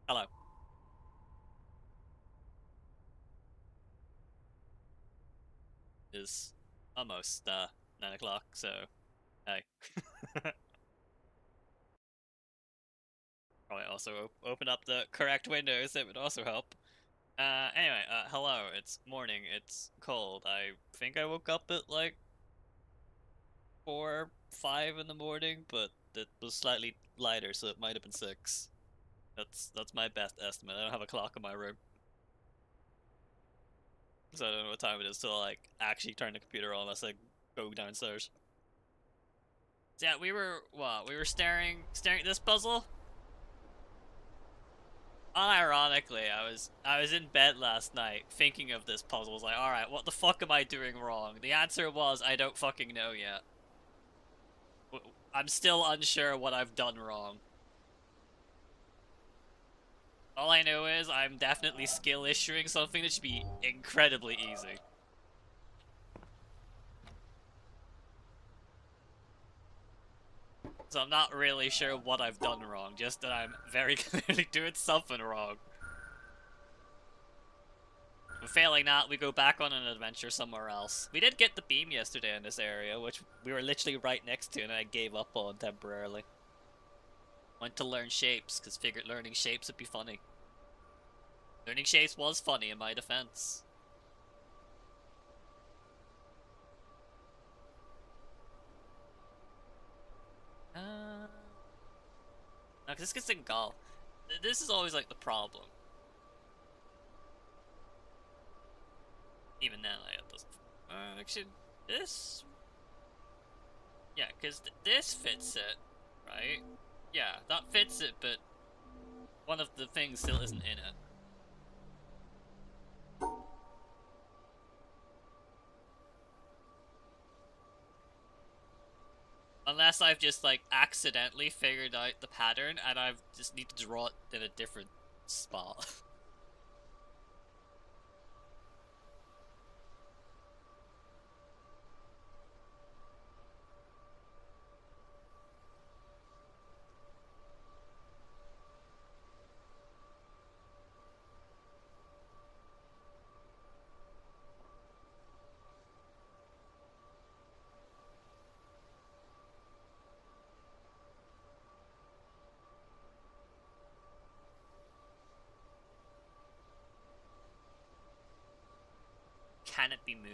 Hello. Is almost 9 o'clock, so hey. Probably also open up the correct windows, that would also help. Anyway, hello, it's morning, it's cold. I think I woke up at like 4, 5 in the morning, but it was slightly lighter, so it might have been 6. That's my best estimate. I don't have a clock in my room, so I don't know what time it is till like actually turn the computer on unless I go downstairs. So yeah, we were staring at this puzzle. Unironically, I was in bed last night thinking of this puzzle. I was like, all right, what the fuck am I doing wrong? The answer was I don't fucking know yet. I'm still unsure what I've done wrong. All I know is I'm definitely skill issuing something that should be incredibly easy. So I'm not really sure what I've done wrong, just that I'm very clearly doing something wrong. Failing that, we go back on an adventure somewhere else. We did get the beam yesterday in this area, which we were literally right next to, and I gave up on temporarily. Went to learn shapes, because figured learning shapes would be funny. Learning shapes was funny in my defense. No, because this gets in golf. This is always like the problem. Even then, like, it doesn't. Actually, this. Yeah, because this fits it, right? Yeah, that fits it, but one of the things still isn't in it. Unless I've just, like, accidentally figured out the pattern and I just need to draw it in a different spot. Can it be moved?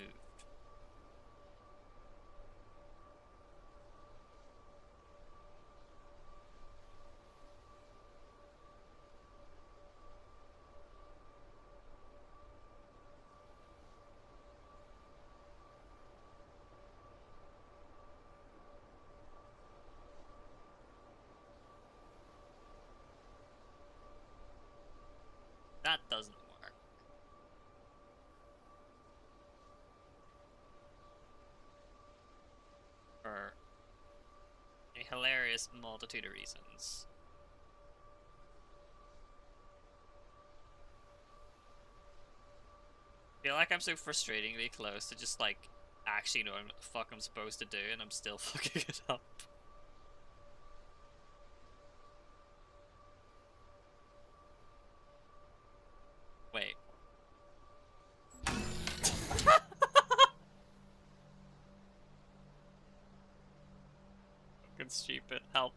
That doesn't work. For a hilarious multitude of reasons. I feel like I'm so frustratingly close to just, like, actually knowing what the fuck I'm supposed to do, and I'm still fucking it up. Wait. Fucking stupid. Help.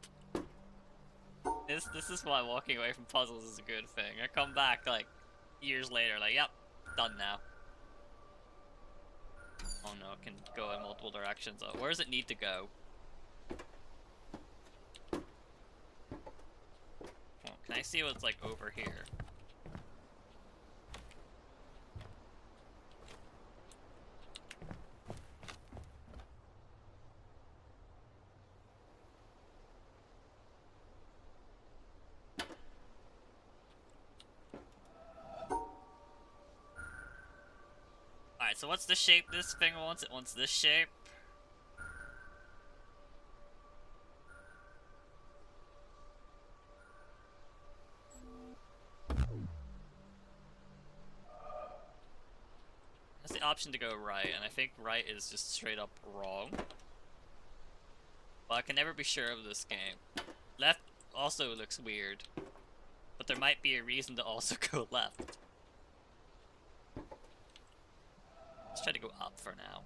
This is why walking away from puzzles is a good thing. I come back, like, years later, like, yep, done now. Oh no, it can go in multiple directions. Oh, where does it need to go? Oh, can I see what's, like, over here? Alright, so what's the shape this thing wants? It wants this shape. Has the option to go right, and I think right is just straight up wrong. But I can never be sure of this game. Left also looks weird. But but there might be a reason to also go left. Let's try to go up for now.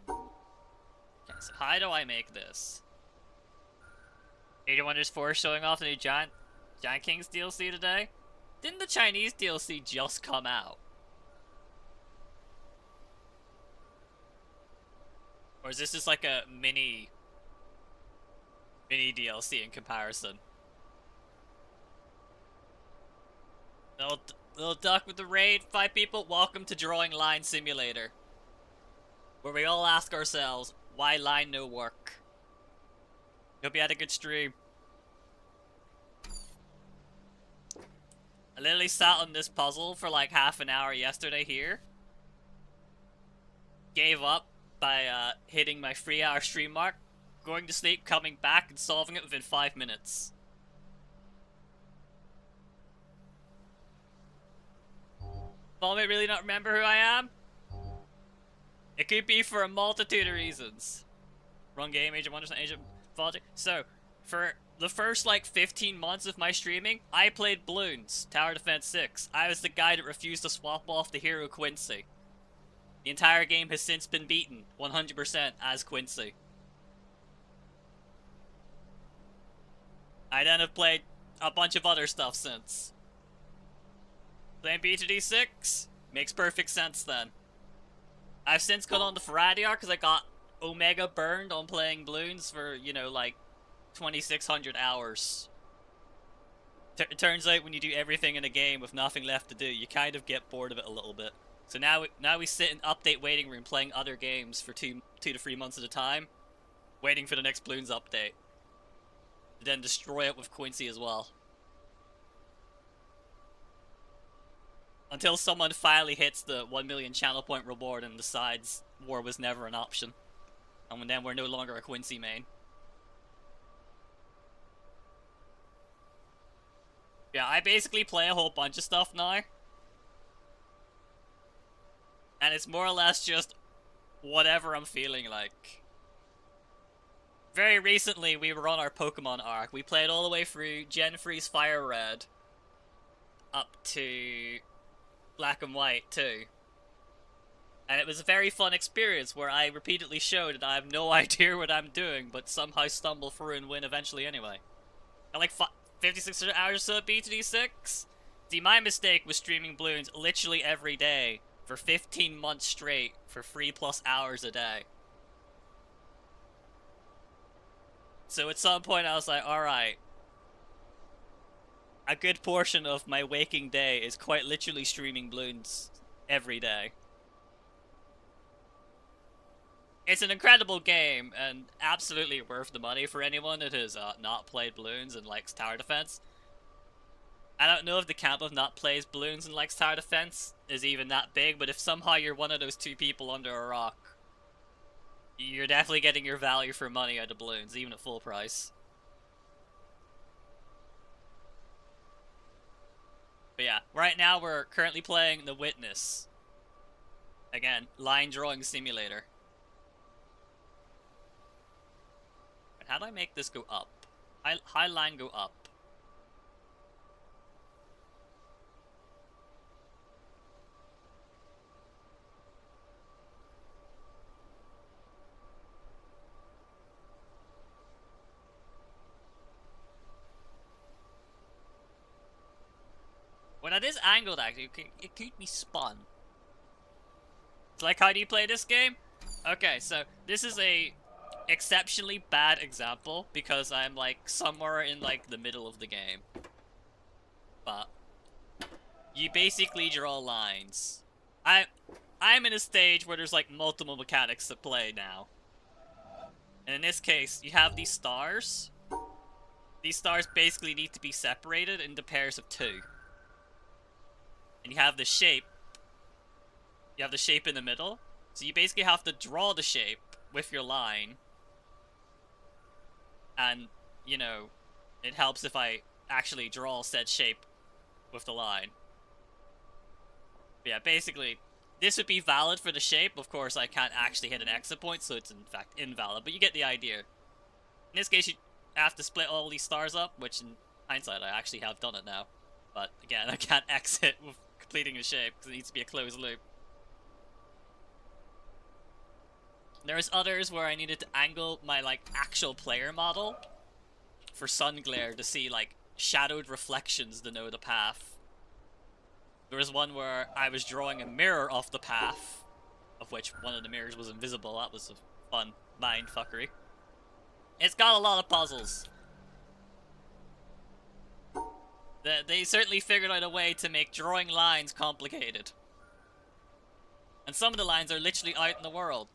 Okay, so how do I make this? Age of Wonders 4 showing off the new Giant Kings DLC today? Didn't the Chinese DLC just come out? Or is this just like a mini DLC in comparison? Little duck with the raid, 5 people, welcome to Drawing Line Simulator. Where we all ask ourselves, why line no work? Hope you had a good stream. I literally sat on this puzzle for like half an hour yesterday here. Gave up by hitting my 3-hour stream mark, going to sleep, coming back, and solving it within 5 minutes. Vomit really not remember who I am? It could be for a multitude of reasons. Wrong game, Age of Wonders, Age of Mythology. So, for the first like 15 months of my streaming, I played Bloons, Tower Defense 6. I was the guy that refused to swap off the hero Quincy. The entire game has since been beaten, 100% as Quincy. I then have played a bunch of other stuff since. Playing B2D6 makes perfect sense then. I've since gone on to Faradiar because I got Omega burned on playing Bloons for, you know, like 2,600 hours. It turns out when you do everything in a game with nothing left to do, you kind of get bored of it a little bit. So now we sit in update waiting room playing other games for two to 3 months at a time, waiting for the next Bloons update. Then destroy it with Quincy as well. Until someone finally hits the 1 million channel point reward and decides war was never an option. And then we're no longer a Quincy main. Yeah, I basically play a whole bunch of stuff now. And it's more or less just whatever I'm feeling like. Very recently, we were on our Pokemon arc. We played all the way through Gen 3's Fire Red up to Black and White too. And it was a very fun experience where I repeatedly showed that I have no idea what I'm doing, but somehow stumble through and win eventually anyway. I like 5,600 hours or so at B2D6. See, my mistake was streaming Bloons literally every day for 15 months straight for 3+ hours a day. So at some point I was like, alright. A good portion of my waking day is quite literally streaming Bloons every day. It's an incredible game, and absolutely worth the money for anyone that has not played Bloons and likes tower defense. I don't know if the camp of not plays Bloons and likes tower defense is even that big, but if somehow you're one of those 2 people under a rock, you're definitely getting your value for money out of Bloons, even at full price. But yeah, right now we're currently playing The Witness. Again, line drawing simulator. And how do I make this go up? High line go up. When it is angled, actually, it could be spun. It's like, how do you play this game? Okay, so this is a exceptionally bad example because I'm like somewhere in like the middle of the game. But you basically draw lines. I'm in a stage where there's like multiple mechanics to play now. And in this case, you have these stars. These stars basically need to be separated into pairs of 2. And you have the shape. You have the shape in the middle. So you basically have to draw the shape with your line. And, you know, it helps if I actually draw said shape with the line. But yeah, basically, this would be valid for the shape. Of course, I can't actually hit an exit point, so it's in fact invalid. But you get the idea. In this case, I have to split all these stars up, which in hindsight I actually have done it now. But again, I can't exit with completing a shape because it needs to be a closed loop. There's others where I needed to angle my like actual player model for sun glare to see like shadowed reflections to know the path. There was one where I was drawing a mirror off the path, of which one of the mirrors was invisible. That was a fun mind fuckery. It's got a lot of puzzles. They certainly figured out a way to make drawing lines complicated. And some of the lines are literally out in the world.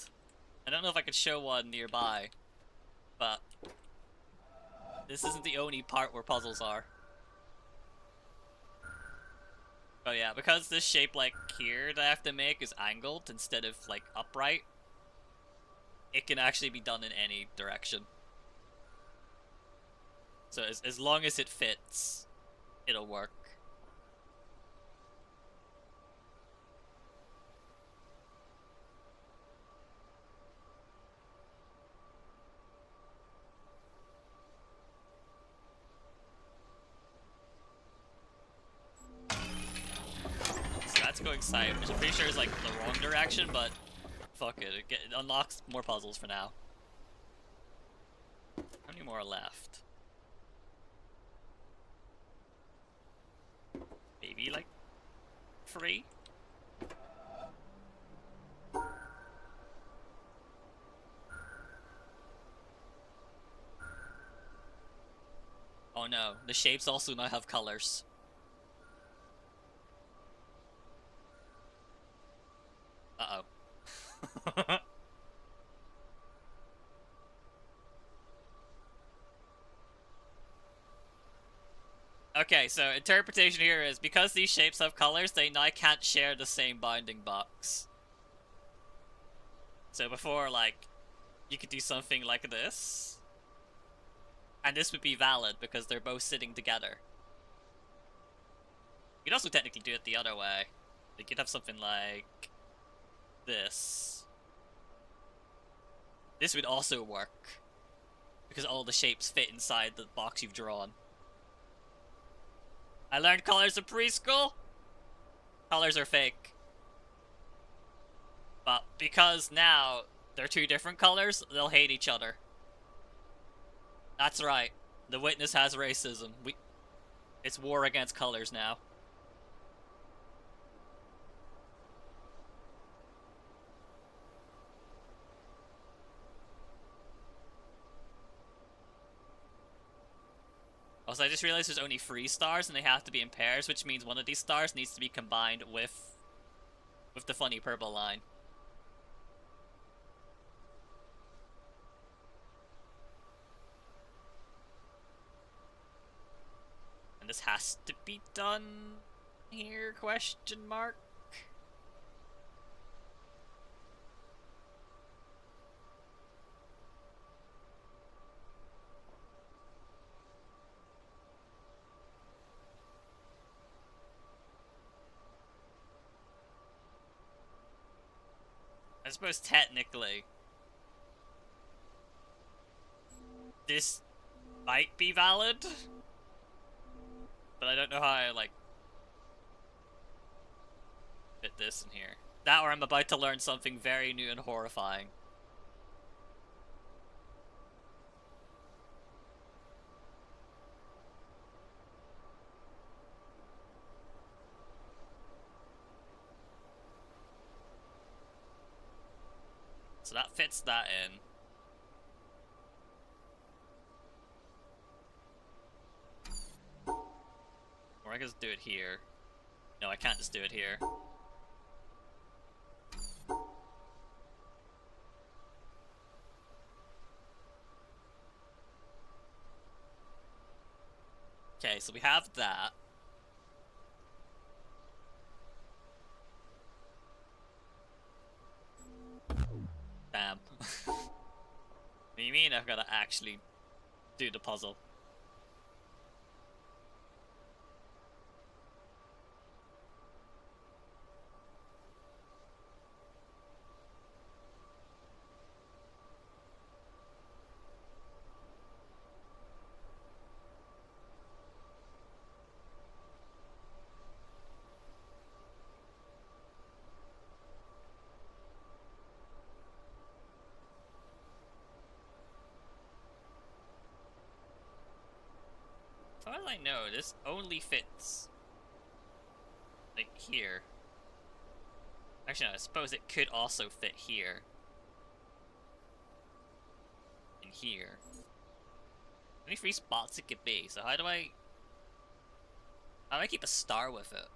I don't know if I could show one nearby, but this isn't the only part where puzzles are. Oh yeah, because this shape like here that I have to make is angled instead of like upright, it can actually be done in any direction. So as long as it fits, it'll work. That's going side, which I'm pretty sure is like the wrong direction, but fuck it, it unlocks more puzzles for now. How many more are left? Maybe like 3? Oh no, the shapes also now have colors. Uh-oh. Okay, so interpretation here is because these shapes have colors, they now can't share the same bounding box. So before, like, you could do something like this, and this would be valid because they're both sitting together. You could also technically do it the other way. You could have something like this. This would also work because all the shapes fit inside the box you've drawn. I learned colors in preschool. Colors are fake. But because now they're two different colors, they'll hate each other. That's right. The witness has racism. It's war against colors now. Also, I just realized there's only 3 stars and they have to be in pairs, which means one of these stars needs to be combined with the funny purple line. And this has to be done here, question mark? I suppose technically this might be valid, but I don't know how I like fit this in here. That or I'm about to learn something very new and horrifying. So that fits that in. Or I can just do it here. No, I can't just do it here. Okay, so we have that. Damn. What do you mean I've got to actually do the puzzle? do I know? This only fits like here. Actually, no, I suppose it could also fit here. And here. How many free spots it could be? So how do I keep a star with it?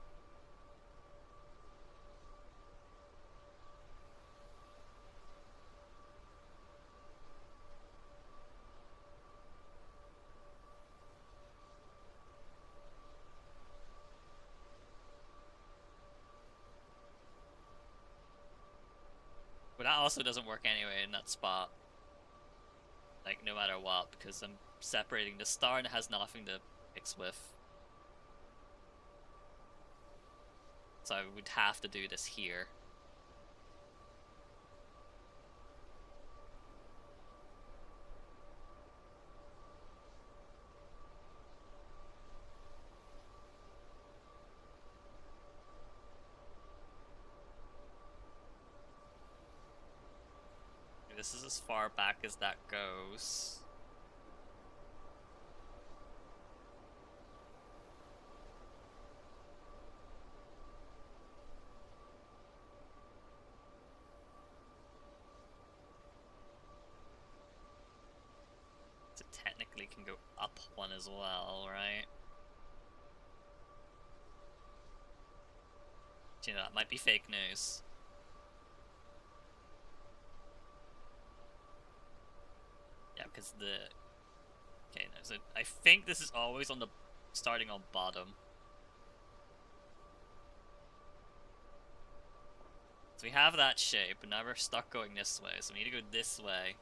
But that also doesn't work anyway in that spot. Like, no matter what, because I'm separating the star and it has nothing to mix with. So I would have to do this here. This is as far back as that goes. So technically can go up one as well, right? You know, that might be fake news. Yeah, because the... Okay, no, so I think this is always on the... starting on bottom. So we have that shape, and now we're stuck going this way, so we need to go this way.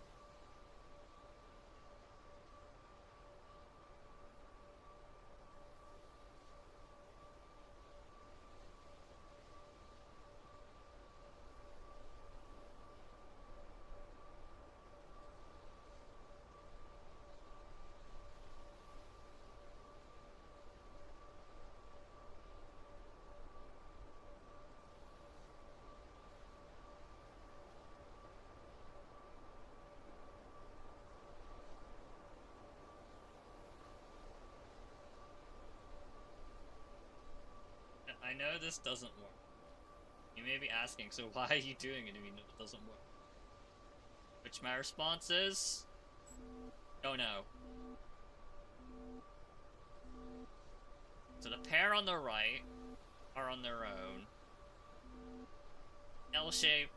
I know this doesn't work. You may be asking, so why are you doing it if you know it doesn't work? Which my response is... don't know. So the pair on the right are on their own. L shape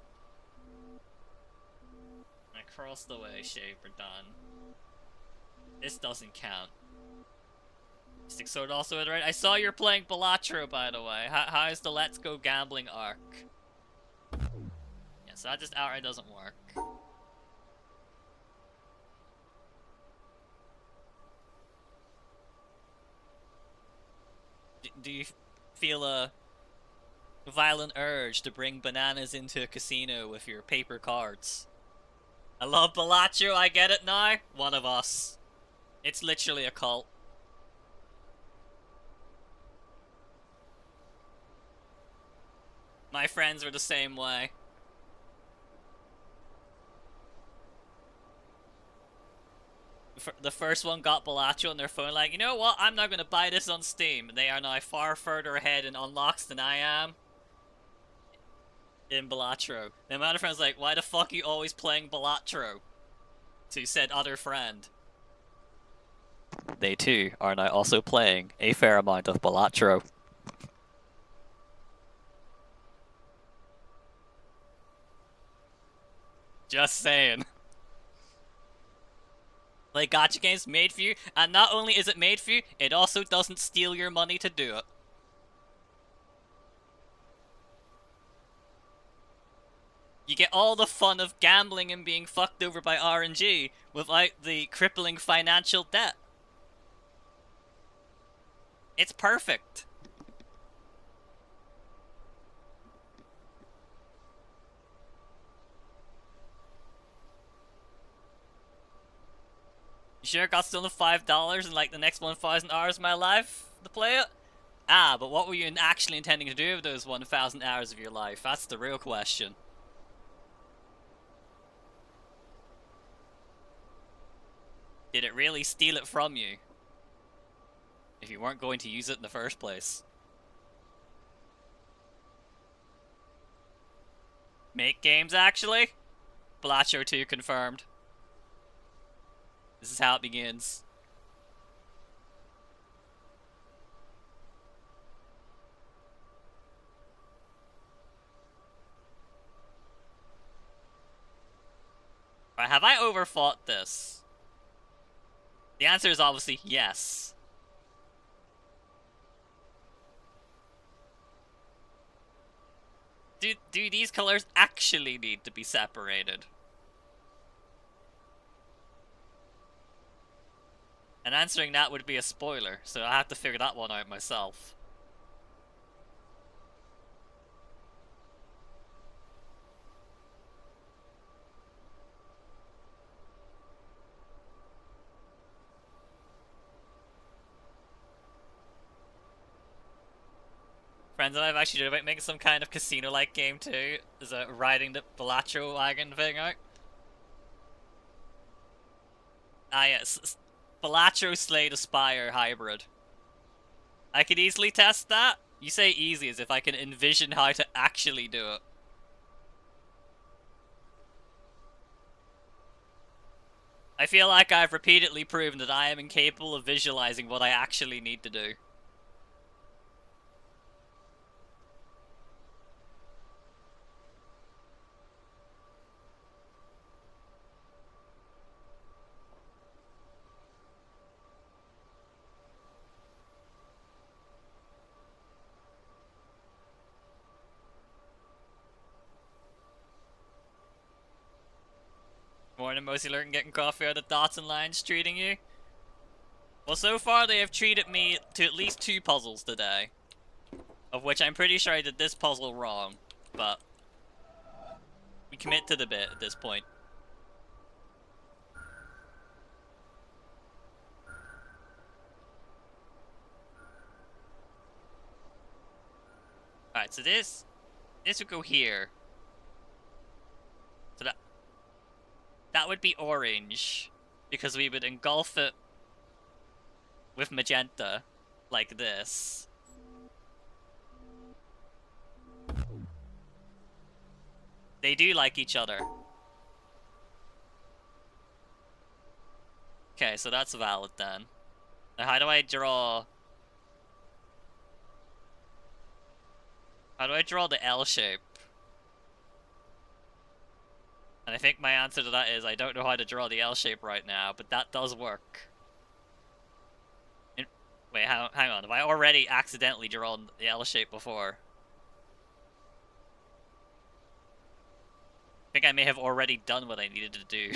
and across the way shape are done. This doesn't count. Stick Sword also at right. I saw you're playing Balatro, by the way. How is the Let's Go Gambling arc? Yeah, so that just outright doesn't work. Do you feel a violent urge to bring bananas into a casino with your paper cards? I love Balatro, I get it now. One of us. It's literally a cult. My friends were the same way. The first one got Balatro on their phone, like, you know what, I'm not gonna buy this on Steam. They are now far further ahead in unlocks than I am in Balatro. Then my other friend's like, why the fuck are you always playing Balatro? To said other friend. They too are now also playing a fair amount of Balatro. Just saying. Like, gacha games made for you, and not only is it made for you, it also doesn't steal your money to do it. You get all the fun of gambling and being fucked over by RNG without the crippling financial debt. It's perfect. You sure got still $5 in like the next 1,000 hours of my life to play it? Ah, but what were you actually intending to do with those 1,000 hours of your life? That's the real question. Did it really steal it from you? if you weren't going to use it in the first place. Make games, actually? Balacho 2 confirmed. This is how it begins. Right, have I overfought this? The answer is obviously yes. Do these colors actually need to be separated? And answering that would be a spoiler, so I have to figure that one out myself. Friends and I have actually thought about making some kind of casino-like game too. Is riding the Balacho wagon thing out. Ah yes, Balacho Slay the Spire hybrid. I could easily test that. You say easy as if I can envision how to actually do it. I feel like I've repeatedly proven that I am incapable of visualizing what I actually need to do. Morning, Mosey Lurkin, getting coffee out of Dots and Lines treating you? Well, so far they have treated me to at least 2 puzzles today. Of which I'm pretty sure I did this puzzle wrong, but we commit to the bit at this point. Alright, so this would go here. So that would be orange, because we would engulf it with magenta, like this. They do like each other. Okay, so that's valid then. Now how do I draw... How do I draw the L shape? And I think my answer to that is I don't know how to draw the L shape right now, but that does work. Wait, hang on. Have I already accidentally drawn the L shape before? I think I may have already done what I needed to do.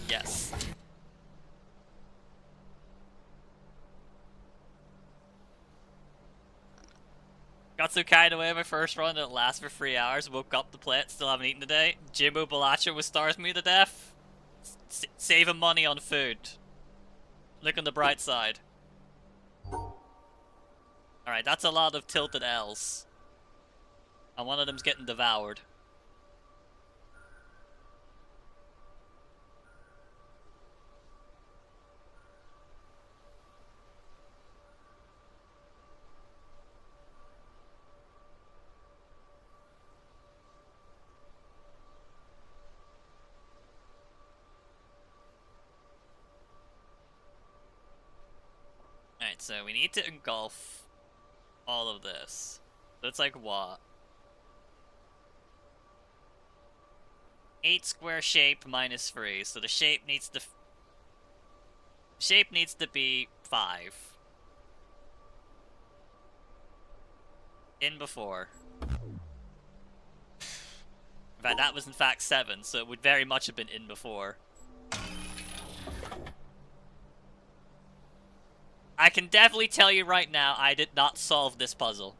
Yes. Got so carried away my first run that it lasted for 3 hours, woke up to play it, still haven't eaten today. Jimbo Balacho was starving me to death. Saving money on food. Look on the bright side. Alright, that's a lot of tilted L's. And one of them's getting devoured. Alright, so we need to engulf all of this. So it's like what? 8 square shape minus 3, so the shape needs to... shape needs to be 5. In before. In fact, that was in fact 7, so it would very much have been in before. I can definitely tell you right now, I did not solve this puzzle.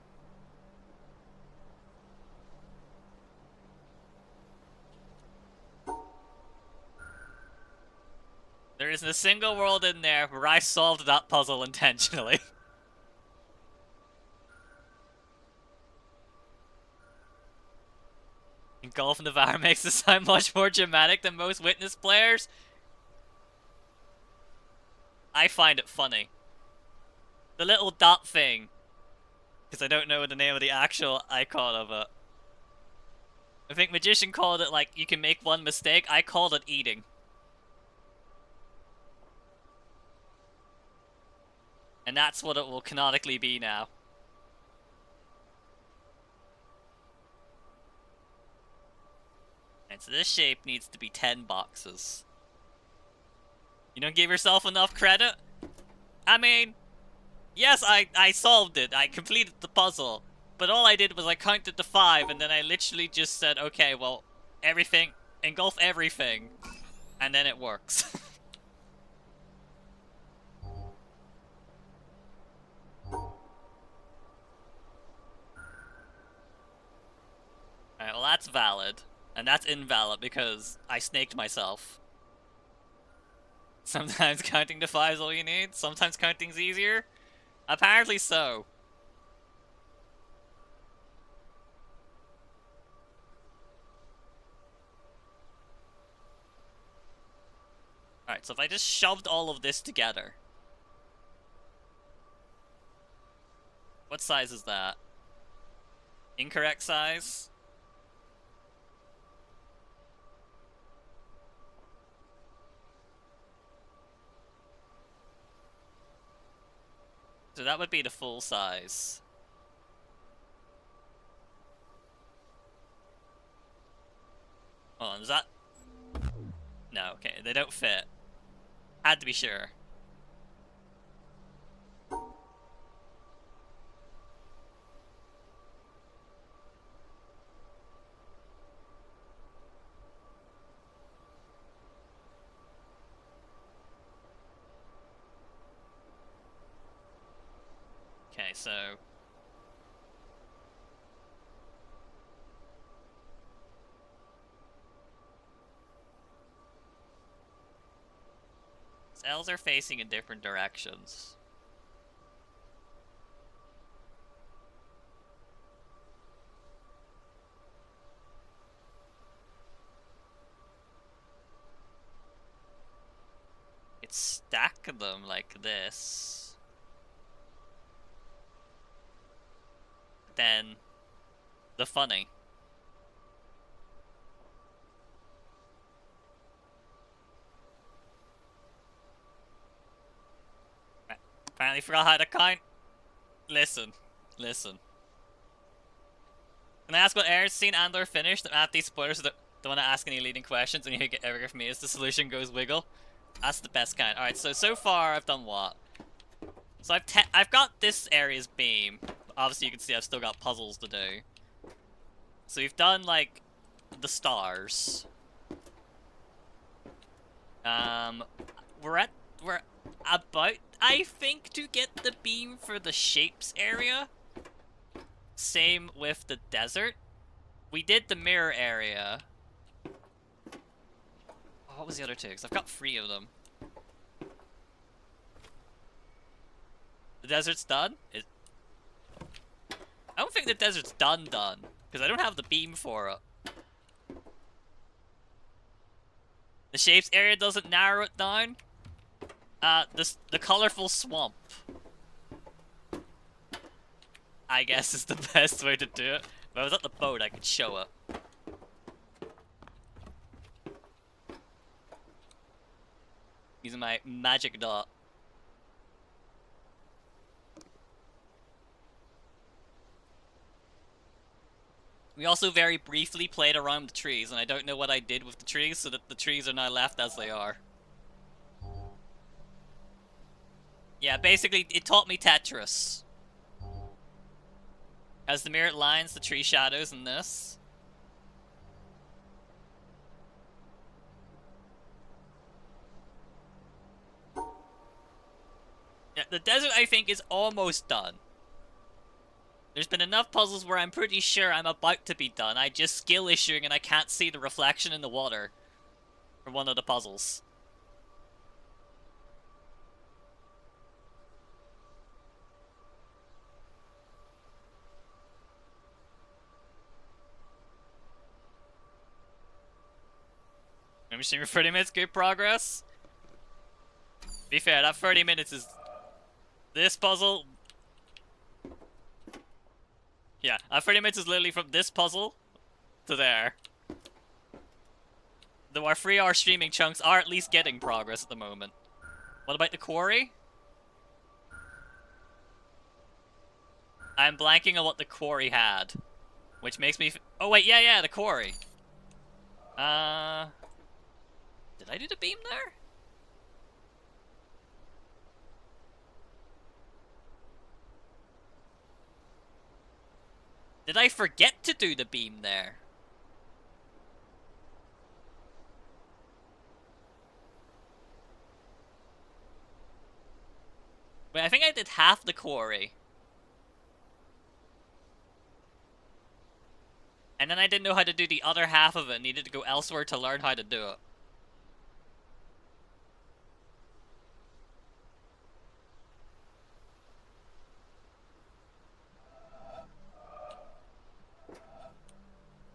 There isn't a single world in there where I solved that puzzle intentionally. golf in the VAR makes it sound much more dramatic than most Witness players. I find it funny. The little dot thing, because I don't know the name of the actual icon of it. I think Magician called it like, you can make one mistake. I called it eating. And that's what it will canonically be now. And so this shape needs to be 10 boxes. You don't give yourself enough credit? I mean, yes, I solved it. I completed the puzzle. But all I did was I counted to 5, and then I literally just said, okay, well, everything, engulf everything. And then it works. Alright, well that's valid. And that's invalid because I snaked myself. Sometimes counting to 5 is all you need. Sometimes counting's easier. Apparently so. Alright, so if I just shoved all of this together. What size is that? Incorrect size? So that would be the full size. Hold on, is that... No, okay, they don't fit. Had to be sure. Okay, so... L's are facing in different directions. It's stack them like this. Then the funny. Apparently forgot how to count. Listen. Can I ask what Aaron's seen and/or finished? At these spoilers, don't want to ask any leading questions, and you ever get from me is the solution goes wiggle. That's the best kind. All right, so far I've done what? So I've got this area's beam. Obviously, you can see I've still got puzzles to do. So we've done like the stars. We're about, I think, to get the beam for the shapes area. Same with the desert. We did the mirror area. Oh, what was the other two? Because I've got 3 of them. The desert's done? I don't think the desert's done. Because I don't have the beam for it. The shapes area doesn't narrow it down. The colorful swamp, I guess, is the best way to do it. If I was at the boat, I could show it. Using my magic dot. We also very briefly played around the trees, and I don't know what I did with the trees, so that the trees are now left as they are. Yeah, basically, it taught me Tetris. As the mirrored lines, the tree shadows, and this. Yeah, the desert, I think, is almost done. There's been enough puzzles where I'm pretty sure I'm about to be done. I just skill issuing and I can't see the reflection in the water for one of the puzzles. I'm assuming 30 minutes, good progress. To be fair, that 30 minutes is this puzzle. Yeah, 30 minutes is literally from this puzzle to there. Though our 3-hour streaming chunks are at least getting progress at the moment. What about the quarry? I'm blanking on what the quarry had. Which makes me... Oh wait, yeah, the quarry. Did I do the beam there? Did I forget to do the beam there? Wait, I think I did half the quarry. And then I didn't know how to do the other half of it and needed to go elsewhere to learn how to do it.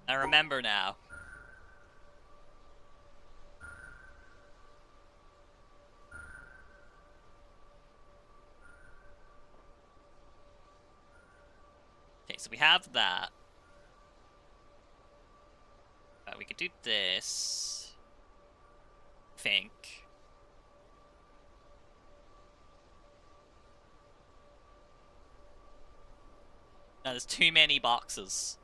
I remember now. Okay, so we have that. We could do this. Think. Now there's too many boxes.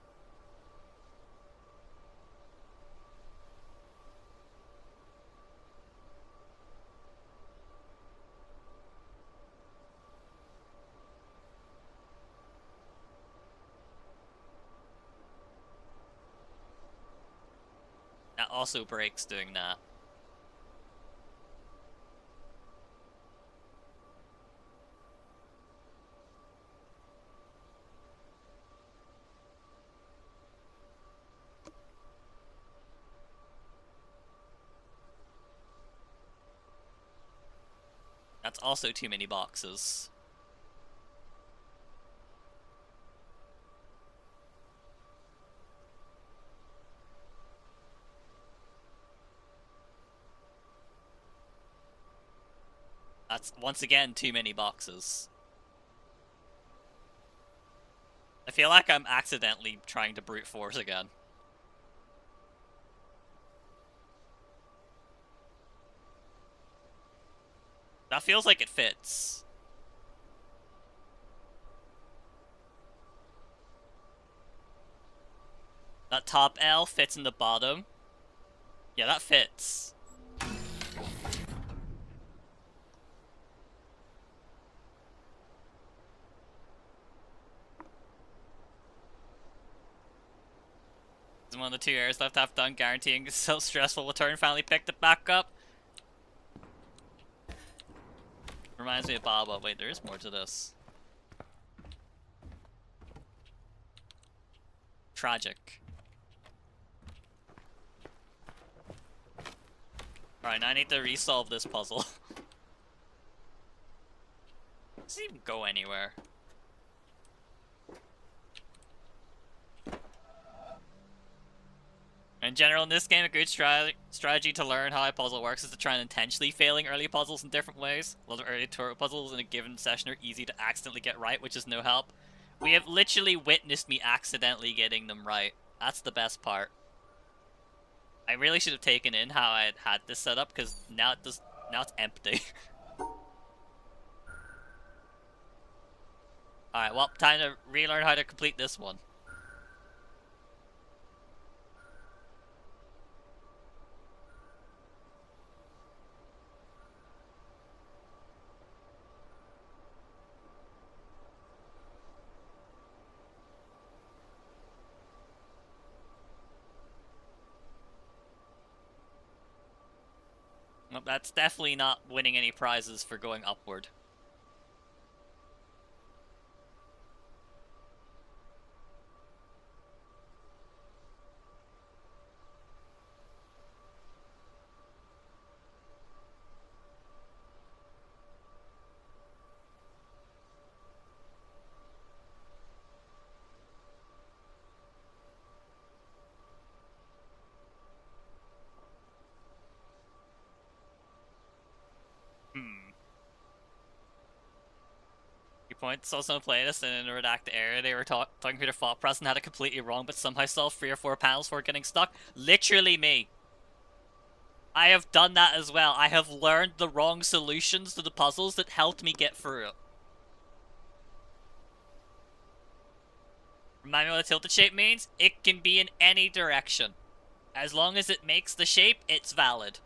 That also breaks doing that. That's also too many boxes. That's, once again, too many boxes. I feel like I'm accidentally trying to brute force again. That feels like it fits. That top L fits in the bottom. Yeah, that fits. This is one of the 2 areas left half done, guaranteeing a so stressful return. Finally picked it back up. Reminds me of Baba. Wait, there is more to this. Tragic. Alright, now I need to resolve this puzzle. Does it even go anywhere? In general, in this game, a good strategy to learn how a puzzle works is to try and intentionally failing early puzzles in different ways. A lot of early tutorial puzzles in a given session are easy to accidentally get right, which is no help. We have literally witnessed me accidentally getting them right. That's the best part. I really should have taken in how I had this set up, because now it's empty. Alright, well, time to relearn how to complete this one. Well, that's definitely not winning any prizes for going upward. point. Saw someone play this in a redacted area. They were talking through their thought process and had it completely wrong, but somehow solved 3 or 4 panels before getting stuck. Literally me. I have done that as well. I have learned the wrong solutions to the puzzles that helped me get through it. Remind me what a tilted shape means? It can be in any direction. As long as it makes the shape, it's valid.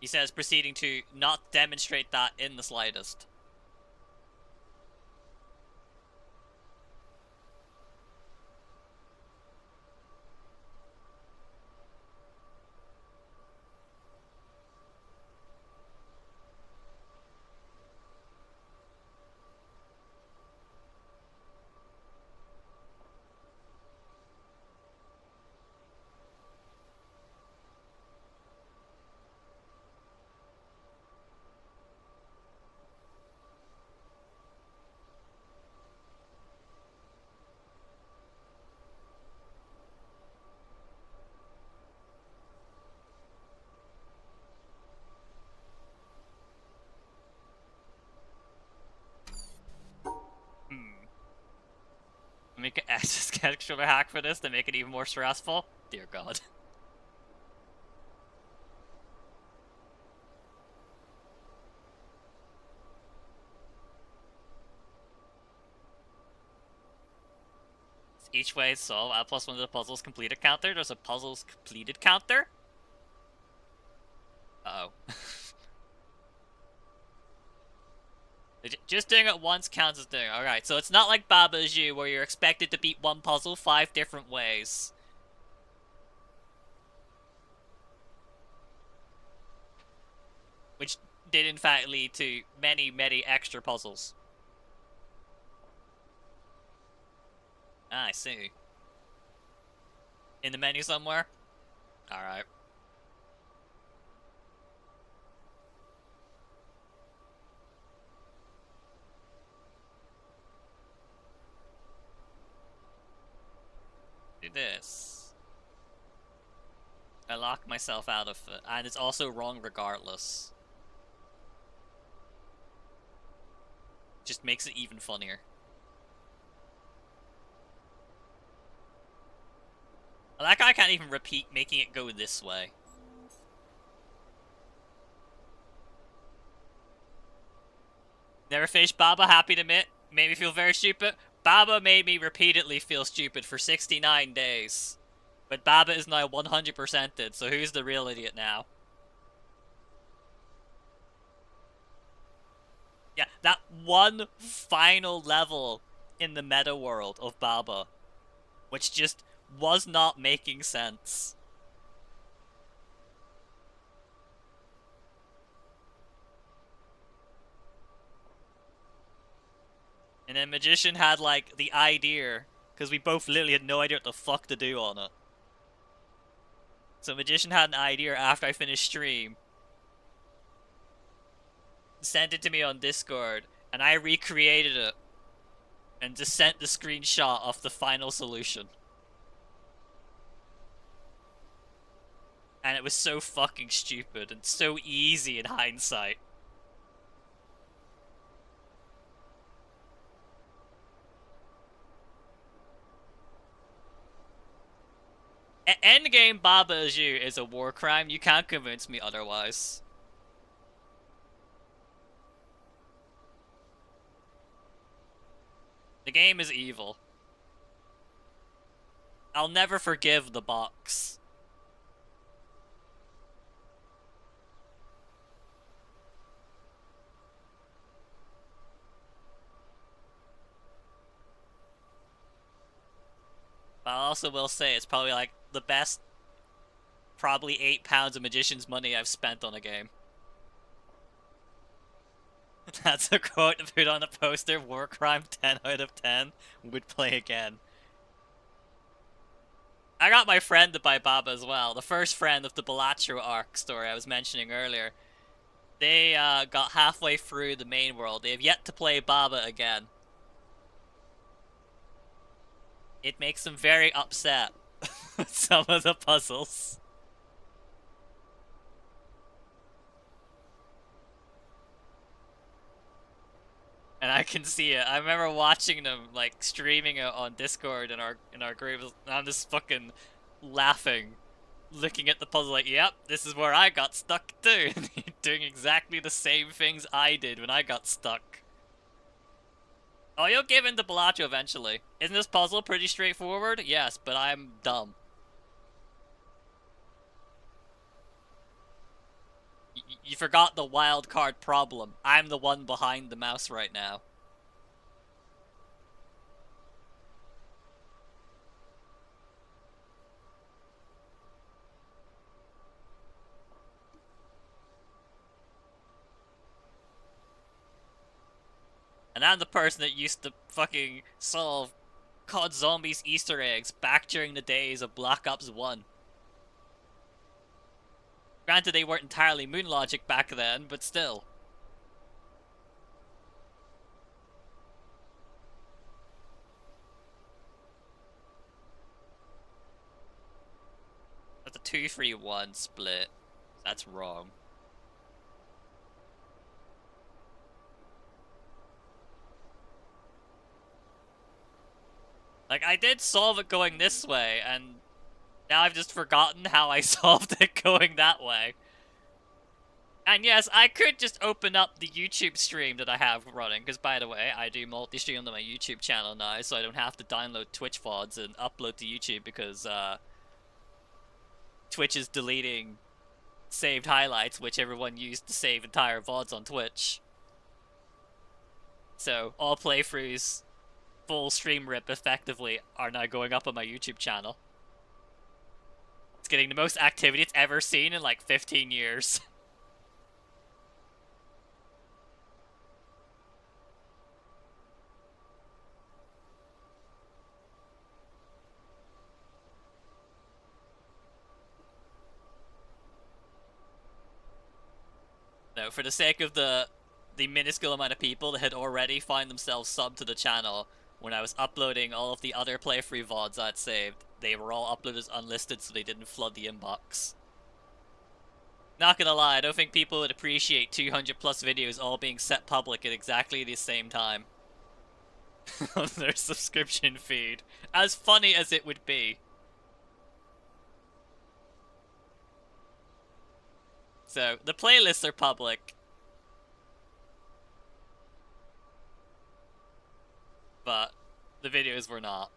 He says, proceeding to not demonstrate that in the slightest. Make an extra hack for this to make it even more stressful? Dear God. Each way solve add +1 to the puzzles completed counter. There's a puzzles completed counter. Uh-oh. Just doing it once counts as doing it. Alright, so it's not like Baba Is You where you're expected to beat one puzzle 5 different ways. Which did in fact lead to many, many extra puzzles. Ah, I see. In the menu somewhere? Alright. Do this. I lock myself out of it, and it's also wrong regardless. Just makes it even funnier. Well, that guy can't even repeat making it go this way. Never finished Baba, happy to admit. Made me feel very stupid. Baba made me repeatedly feel stupid for 69 days. But Baba is now 100%ed, so who's the real idiot now? Yeah, that one final level in the meta world of Baba, which just was not making sense. And then Magician had, like, the idea, because we both literally had no idea what the fuck to do on it. So Magician had an idea after I finished stream, sent it to me on Discord, and I recreated it, and just sent the screenshot of the final solution. And it was so fucking stupid, and so easy in hindsight. Endgame Baba Is You is a war crime, you can't convince me otherwise. The game is evil. I'll never forgive the box. But I also will say it's probably like the best, probably £8 of Magician's money I've spent on a game. That's a quote to put on a poster. War crime 10 out of 10. Would play again. I got my friend to buy Baba as well. The first friend of the Balatro arc story I was mentioning earlier. They got halfway through the main world. They have yet to play Baba again. It makes them very upset with some of the puzzles. And I can see it. I remember watching them like streaming it on Discord in our group, and I'm just fucking laughing, looking at the puzzle like, yep, this is where I got stuck too. Doing exactly the same things I did when I got stuck. Oh, you'll give in to Bellagio eventually. Isn't this puzzle pretty straightforward? Yes, but I'm dumb. You forgot the wild card problem. I'm the one behind the mouse right now. And I'm the person that used to fucking solve COD Zombies Easter eggs back during the days of Black Ops 1. Granted, they weren't entirely moon logic back then, but still. That's a 2-3-1 split. That's wrong. Like, I did solve it going this way, and now I've just forgotten how I solved it going that way. And yes, I could just open up the YouTube stream that I have running, because by the way, I do multi-stream on my YouTube channel now, so I don't have to download Twitch VODs and upload to YouTube because Twitch is deleting saved highlights, which everyone used to save entire VODs on Twitch. So all playthroughs, full stream rip effectively, are now going up on my YouTube channel. It's getting the most activity it's ever seen in like 15 years. No, for the sake of the minuscule amount of people that had already found themselves subbed to the channel when I was uploading all of the other playthrough VODs I'd saved, they were all uploaded as unlisted so they didn't flood the inbox. Not gonna lie, I don't think people would appreciate 200 plus videos all being set public at exactly the same time on their subscription feed. As funny as it would be. So, the playlists are public. But the videos were not.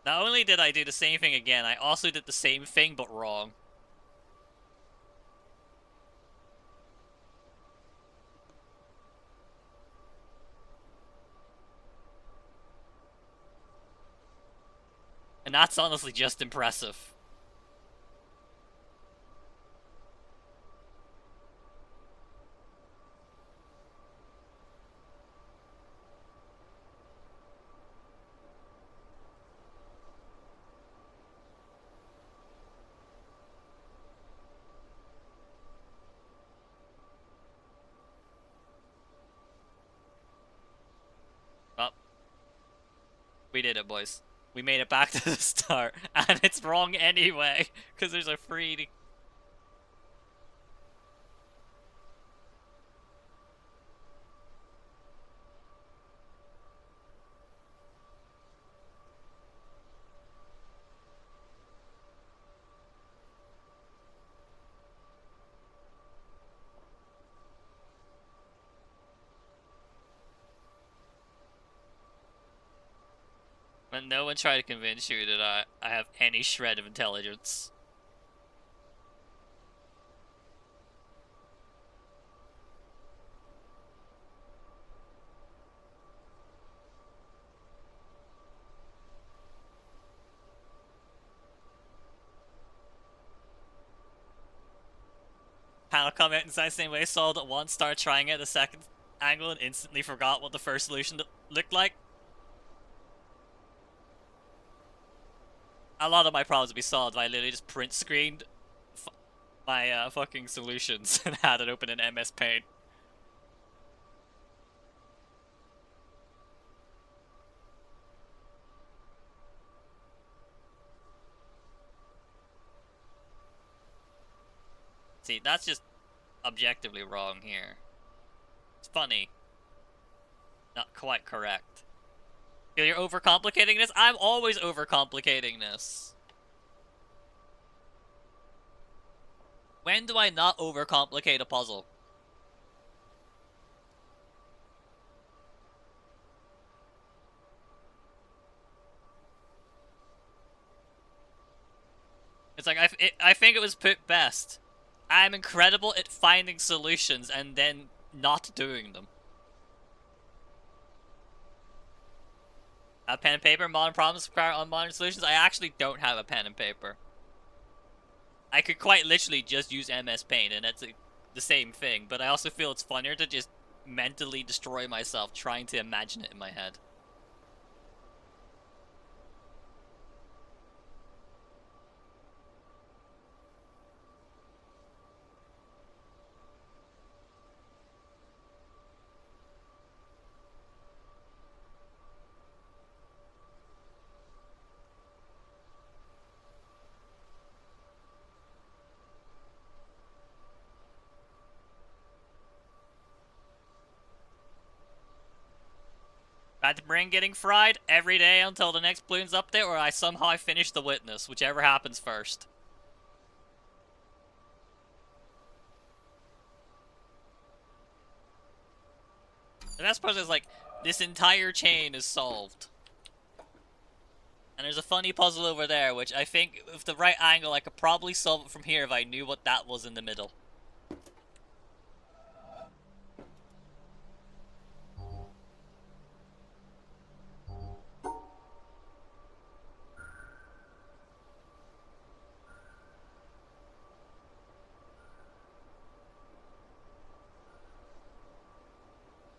Not only did I do the same thing again, I also did the same thing but wrong. And that's honestly just impressive. Well, we did it, boys. We made it back to the start, and it's wrong anyway, because there's a free... But no one tried to convince you that I have any shred of intelligence. panel come out inside the same way, solved it once, started trying it the second angle, and instantly forgot what the first solution looked like. A lot of my problems would be solved if I literally just print screened my fucking solutions and had it open in MS Paint. See, that's just objectively wrong here. It's funny. Not quite correct. Feel you're overcomplicating this? I'm always overcomplicating this. When do I not overcomplicate a puzzle? It's like, I think it was put best. I'm incredible at finding solutions and then not doing them. A pen and paper, modern problems require unmodern solutions. I actually don't have a pen and paper. I could quite literally just use MS Paint and that's the same thing, but I also feel it's funnier to just mentally destroy myself trying to imagine it in my head. Bad the brain getting fried every day until the next balloon's up there, or I somehow finish the witness, whichever happens first. The best part is, like, this entire chain is solved. And there's a funny puzzle over there, which I think, with the right angle, I could probably solve it from here if I knew what that was in the middle.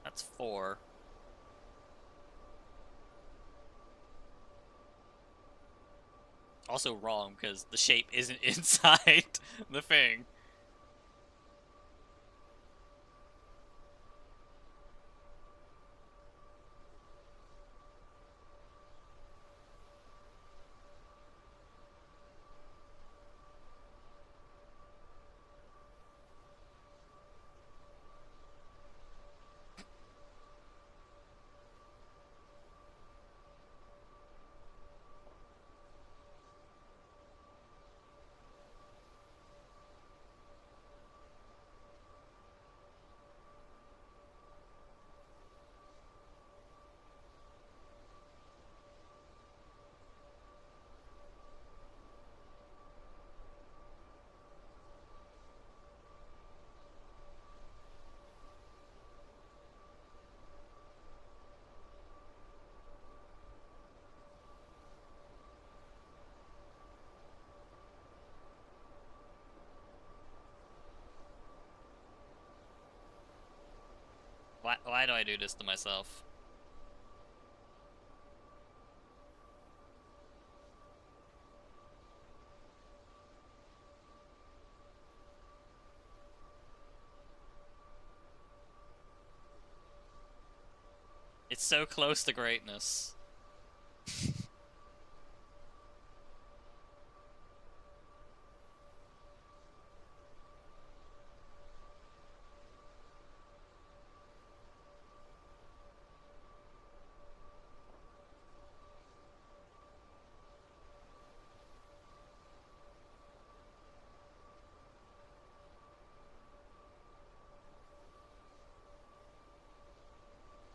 That's 4. Also wrong, because the shape isn't inside the thing. Why do I do this to myself? It's so close to greatness.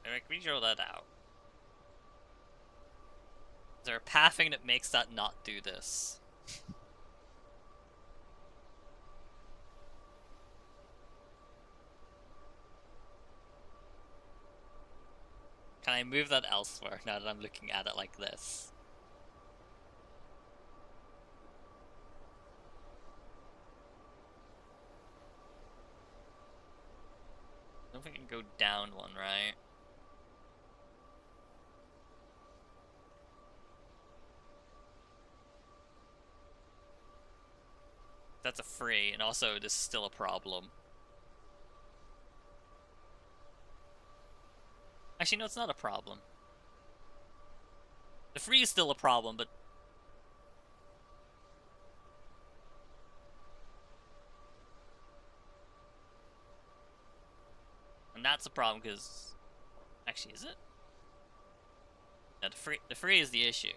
Eric, we draw that out. Is there a pathing that makes that not do this? Can I move that elsewhere now that I'm looking at it like this? don't think I can go down one, right? That's a free, and also this is still a problem. Actually, no, it's not a problem. The free is still a problem, but... And that's a problem, because... Actually, is it? No, the free is the issue.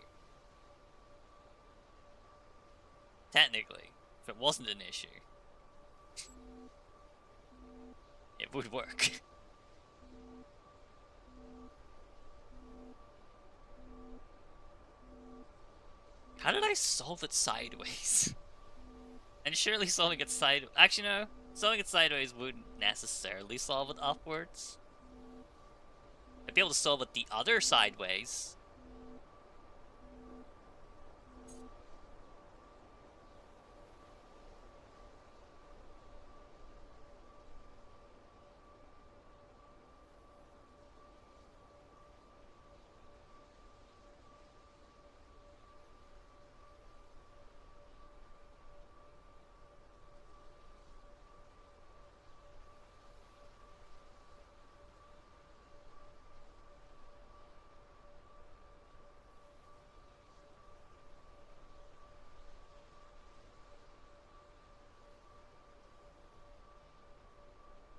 Technically, if it wasn't an issue, it would work. How did I solve it sideways? And surely solving it sideways... Actually, no. Solving it sideways wouldn't necessarily solve it upwards. I'd be able to solve it the other sideways.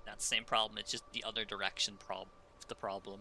Not the same problem, it's just the other direction the problem.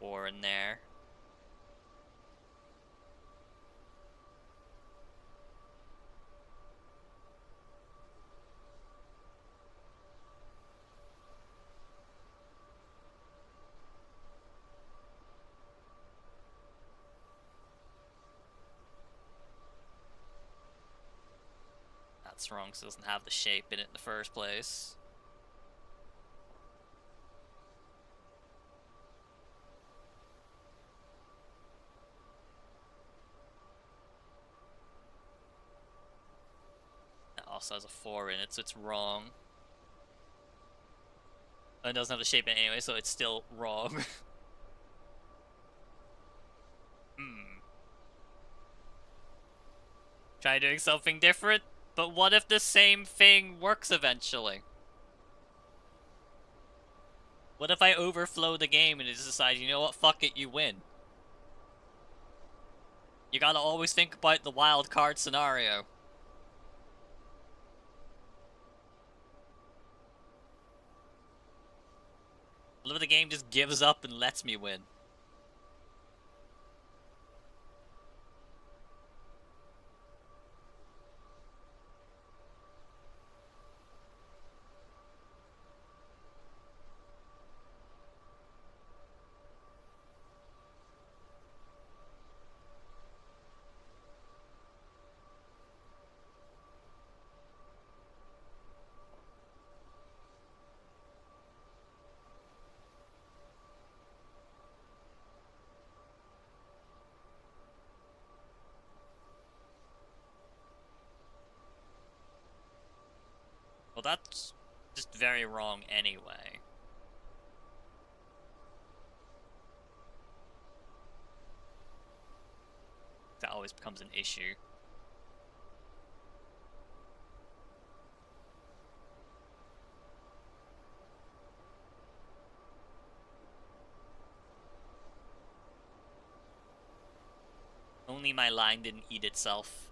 Or in there. That's wrong, because it doesn't have the shape in it in the first place. That also has a 4 in it, so it's wrong. It doesn't have the shape in it anyway, so it's still wrong. Try doing something different, but what if the same thing works eventually? What if I overflow the game and it just decides, you know what, fuck it, you win? You gotta always think about the wild card scenario. What if the game just gives up and lets me win? Well, that's just very wrong anyway. That always becomes an issue. Only my line didn't eat itself.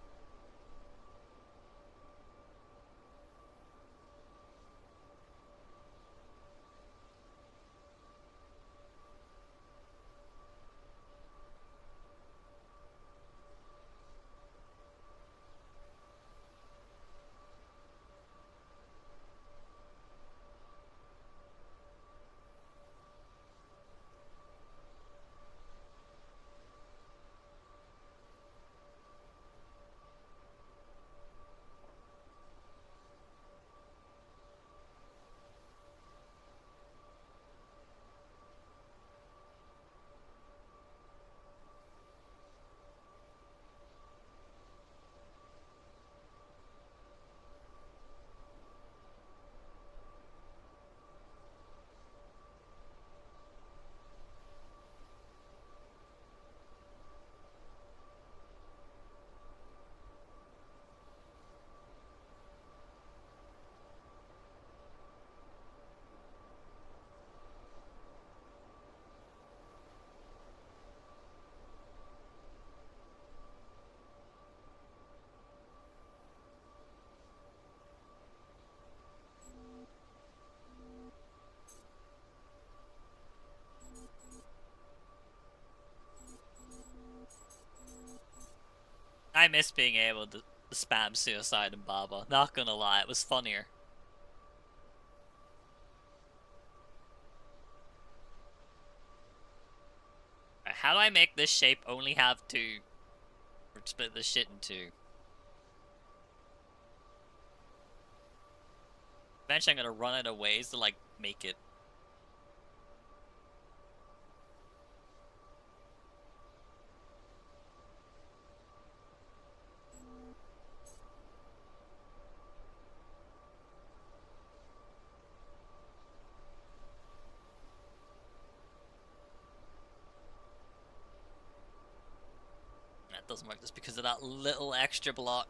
I miss being able to spam suicide and Baba. Not gonna lie, it was funnier. Right, how do I make this shape only have two? Or split this shit in two? Eventually I'm gonna run out of ways to, like, make it. That doesn't work just because of that little extra block.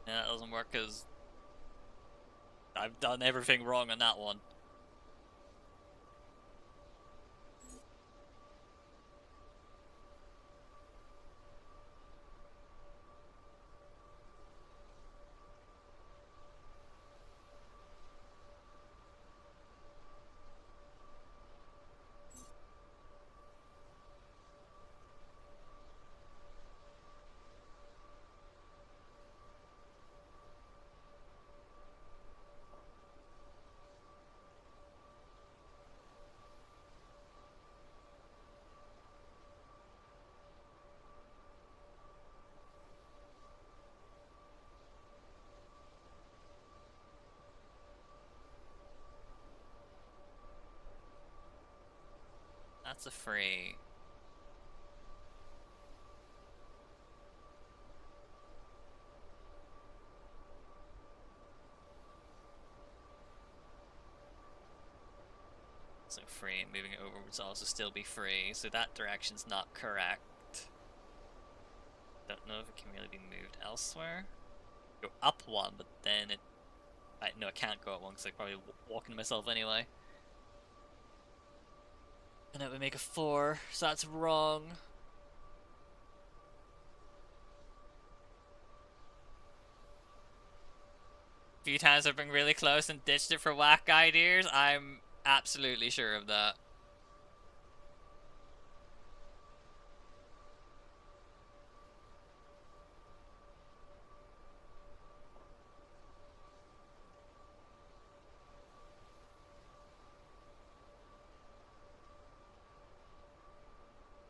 Yeah, that doesn't work because I've done everything wrong on that one. That's a free. So free, moving it over would also still be free, so that direction's not correct. Don't know if it can really be moved elsewhere. Go up one, but then it... no, I can't go up one because I'm probably walking myself anyway. And it would make a 4, so that's wrong. A few times I've been really close and ditched it for whack ideas. I'm absolutely sure of that.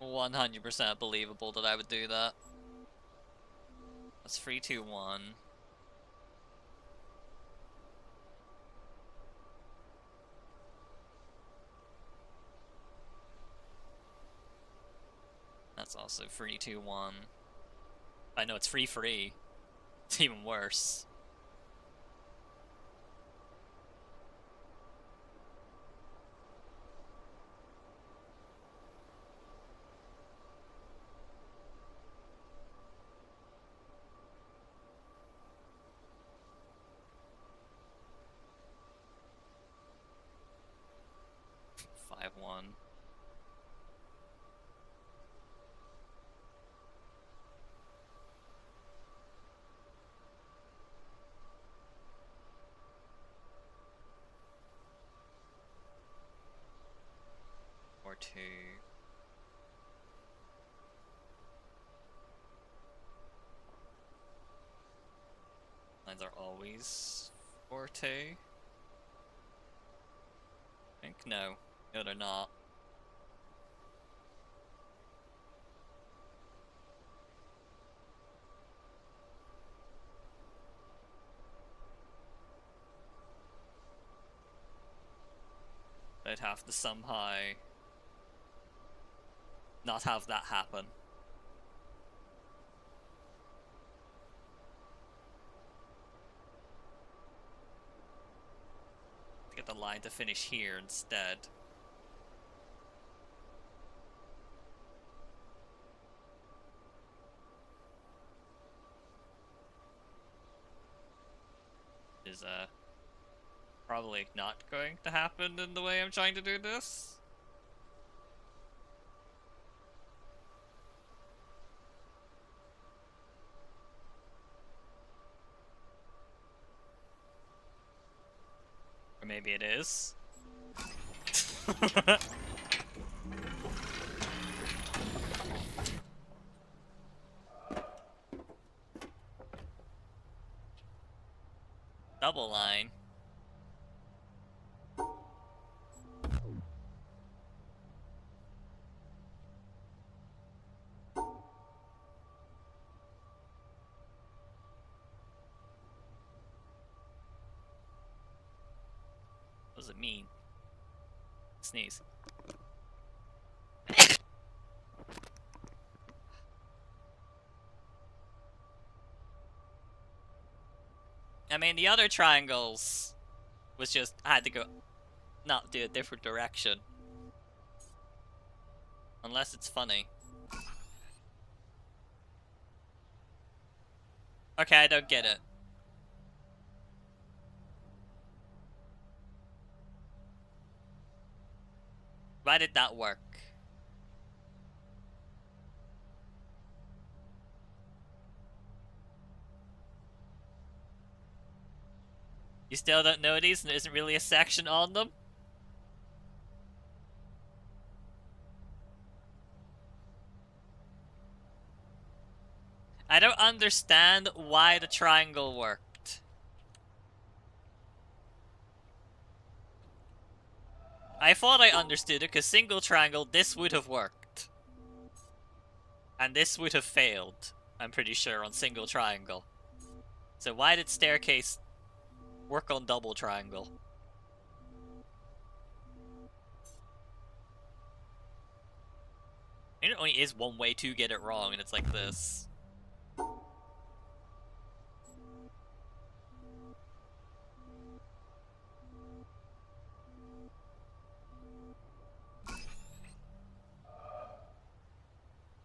%100 believable that I would do that. That's 3, 2, 1. That's also 3, 2, 1. I know it's free free. It's even worse. Five, 1. Or 2. Lines are always 4, 2. I think no. No, they're not. I'd have to somehow not have that happen. To get the line to finish here instead. Is probably not going to happen in the way I'm trying to do this. Or maybe it is. Double line. What does it mean? Sneeze. I mean, the other triangles was just, I had to go, not do a different direction. Unless it's funny. Okay, I don't get it. Why did that work? You still don't know these and there isn't really a section on them? I don't understand why the triangle worked. I thought I understood it because single triangle, this would have worked. And this would have failed, I'm pretty sure, on single triangle. So why did staircase work on double triangle? I mean, it only is one way to get it wrong, and it's like this.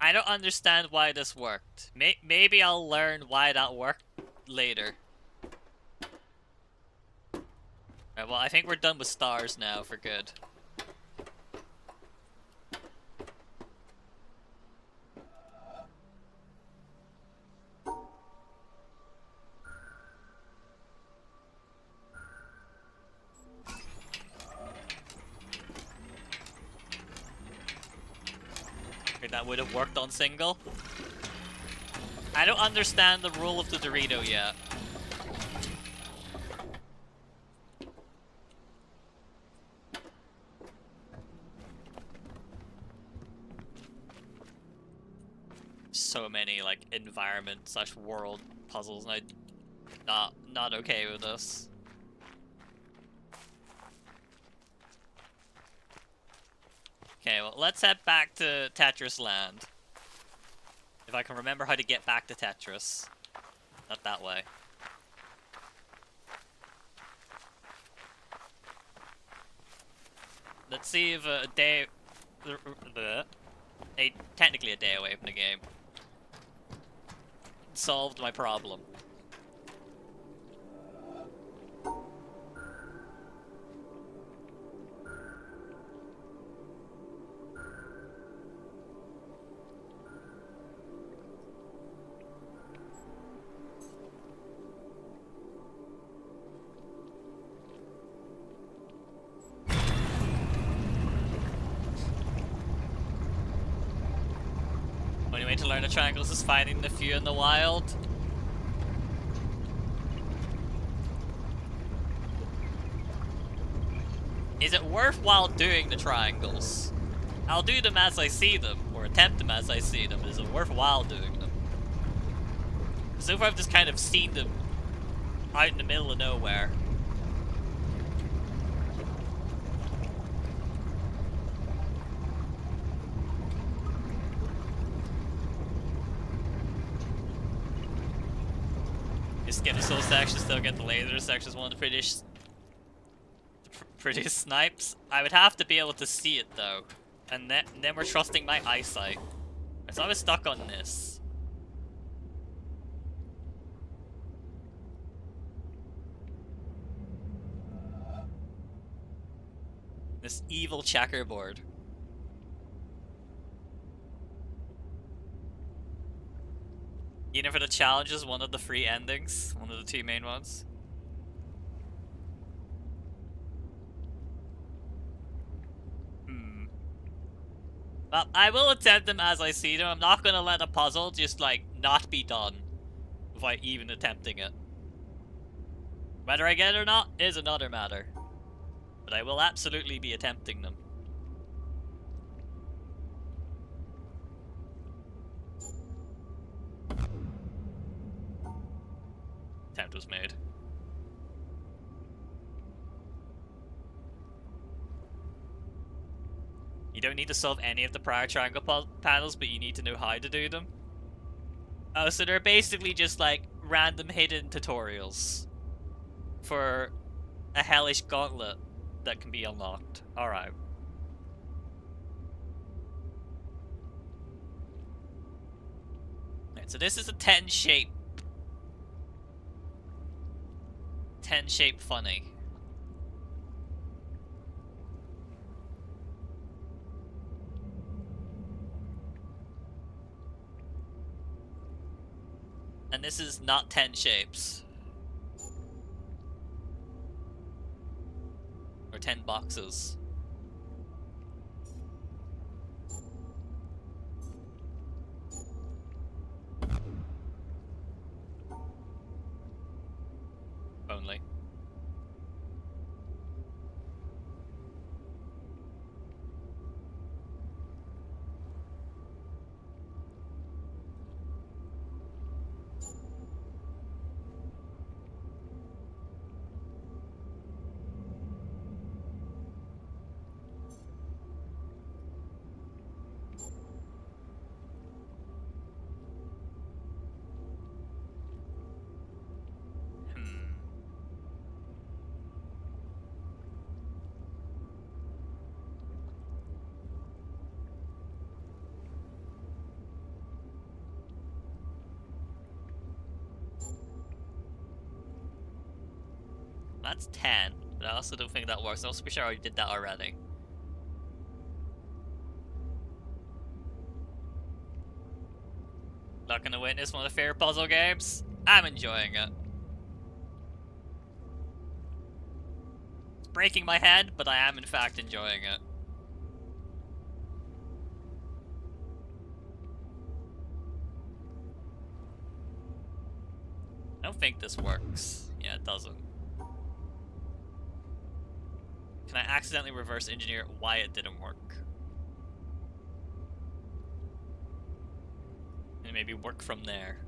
I don't understand why this worked. Maybe I'll learn why that worked later. Right, well, I think we're done with stars now for good. That would have worked on single. I don't understand the rule of the Dorito yet. So many like environment / world puzzles, and I'm not okay with this. Okay, well, let's head back to Tetris Land. If I can remember how to get back to Tetris. Not that way. Let's see if a day... technically a day away from the game solved my problem. Only way to learn the triangles is finding the few in the wild. Is it worthwhile doing the triangles? I'll do them as I see them, or attempt them as I see them. Is it worthwhile doing them? So far I've just kind of seen them out in the middle of nowhere. You skip the soul section, still get the laser section is one of the prettiest snipes. I would have to be able to see it though. And then we're trusting my eyesight. So I was stuck on this. This evil checkerboard. You know, for the challenges, one of the free endings, one of the two main ones. Well, I will attempt them as I see them. I'm not gonna let a puzzle just, like, not be done without even attempting it. Whether I get it or not is another matter. But I will absolutely be attempting them. Attempt was made. You don't need to solve any of the prior triangle panels, but you need to know how to do them. Oh, so they're basically just like random hidden tutorials for a hellish gauntlet that can be unlocked. Alright. Right, so this is a 10 shape. 10 shape funny. And this is not 10 shapes. Or 10 boxes. Only. That's 10, but I also don't think that works. I'm pretty sure I already did that already. Not gonna witness one of the favorite puzzle games. I'm enjoying it. It's breaking my head, but I am in fact enjoying it. I don't think this works. Yeah, it doesn't. Can I accidentally reverse engineer why it didn't work? And maybe work from there.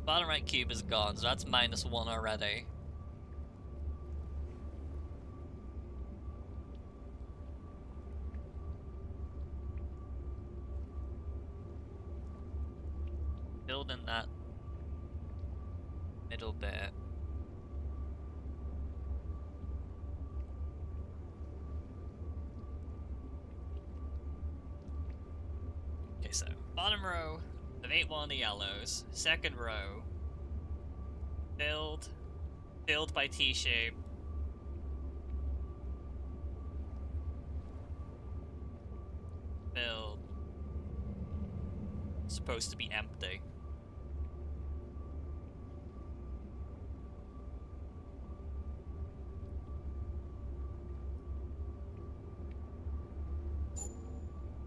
Bottom right cube is gone, so that's -1 already. Build in that middle bit. Okay, so bottom row of 8-1 on the yellows. Second row, filled by T-shape. Filled. Supposed to be empty.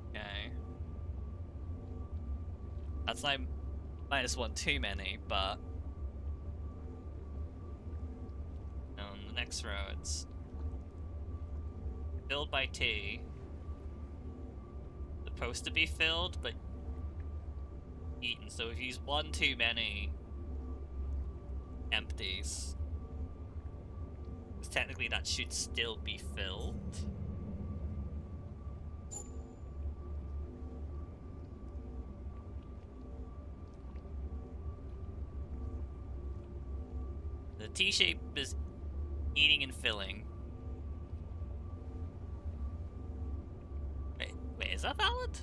Okay. That's like -1 too many, but on the next row it's filled by T. Supposed to be filled, but eaten. So if you use 1 too many empties, because technically that should still be filled. The T-shape is eating and filling. Wait, is that valid?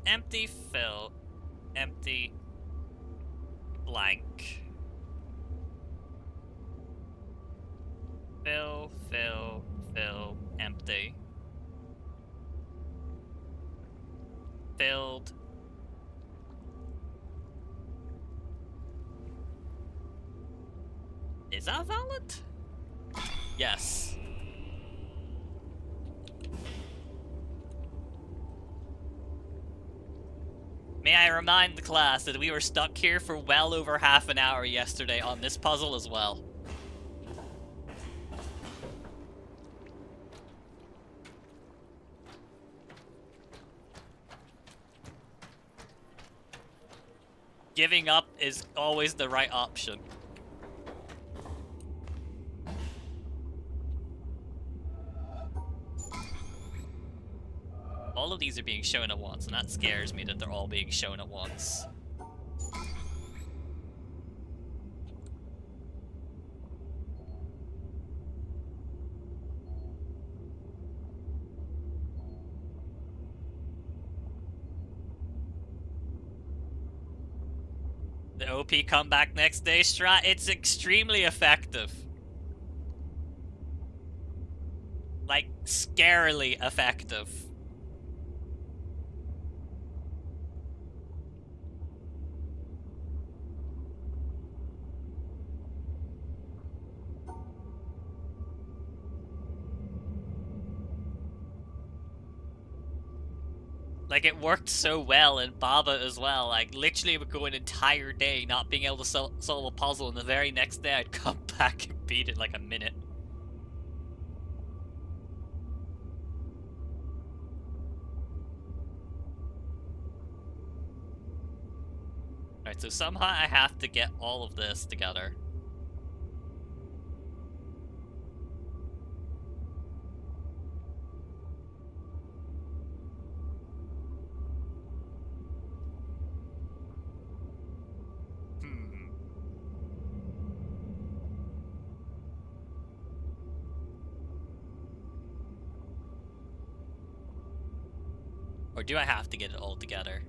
Empty fill, empty blank. Fill, fill, fill, empty. Filled. Is that valid? Yes. May I remind the class that we were stuck here for well over half an hour yesterday on this puzzle as well. Giving up is always the right option. All of these are being shown at once, and that scares me that they're all being shown at once. The OP comeback next day strat, it's extremely effective. Like, scarily effective. Like, it worked so well in Baba as well. Like, literally would go an entire day not being able to solve a puzzle, and the very next day I'd come back and beat it like a minute. Alright, so somehow I have to get all of this together. Or do I have to get it all together?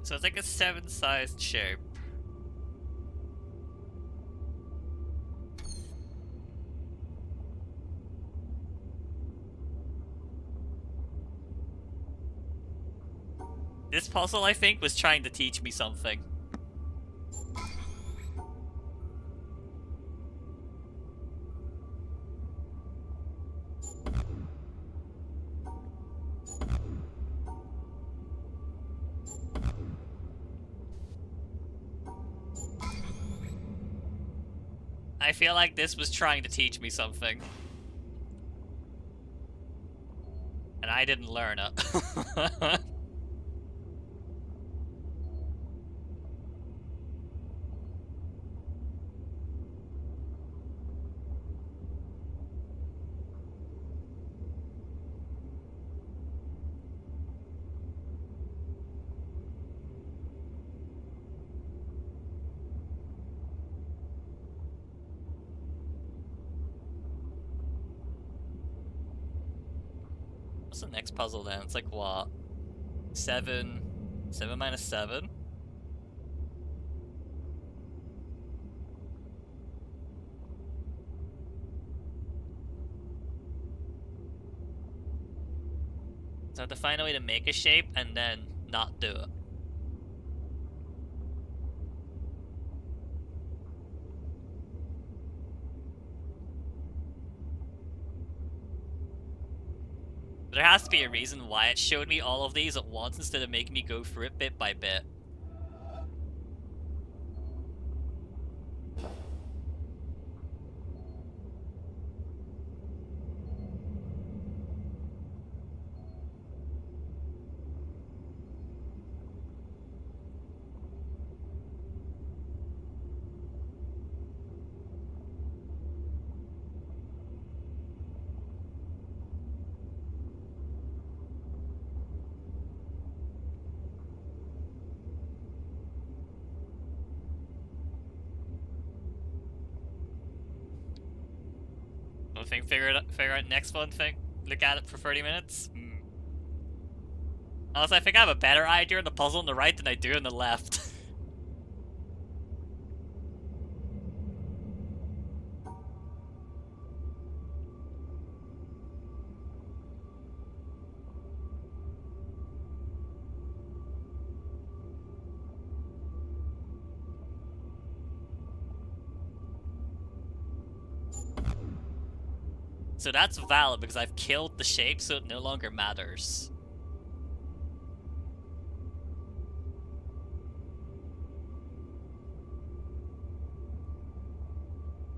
So it's like a 7-sized shape. This puzzle, I think, was trying to teach me something. I feel like this was trying to teach me something. And I didn't learn it. What's the next puzzle then? It's like what? 7 minus 7? So I have to find a way to make a shape and then not do it. There has to be a reason why it showed me all of these at once instead of making me go through it bit by bit. One thing, figure out next one thing. Look at it for 30 minutes. Honestly, I think I have a better idea on the puzzle on the right than I do on the left. So that's valid because I've killed the shape, so it no longer matters.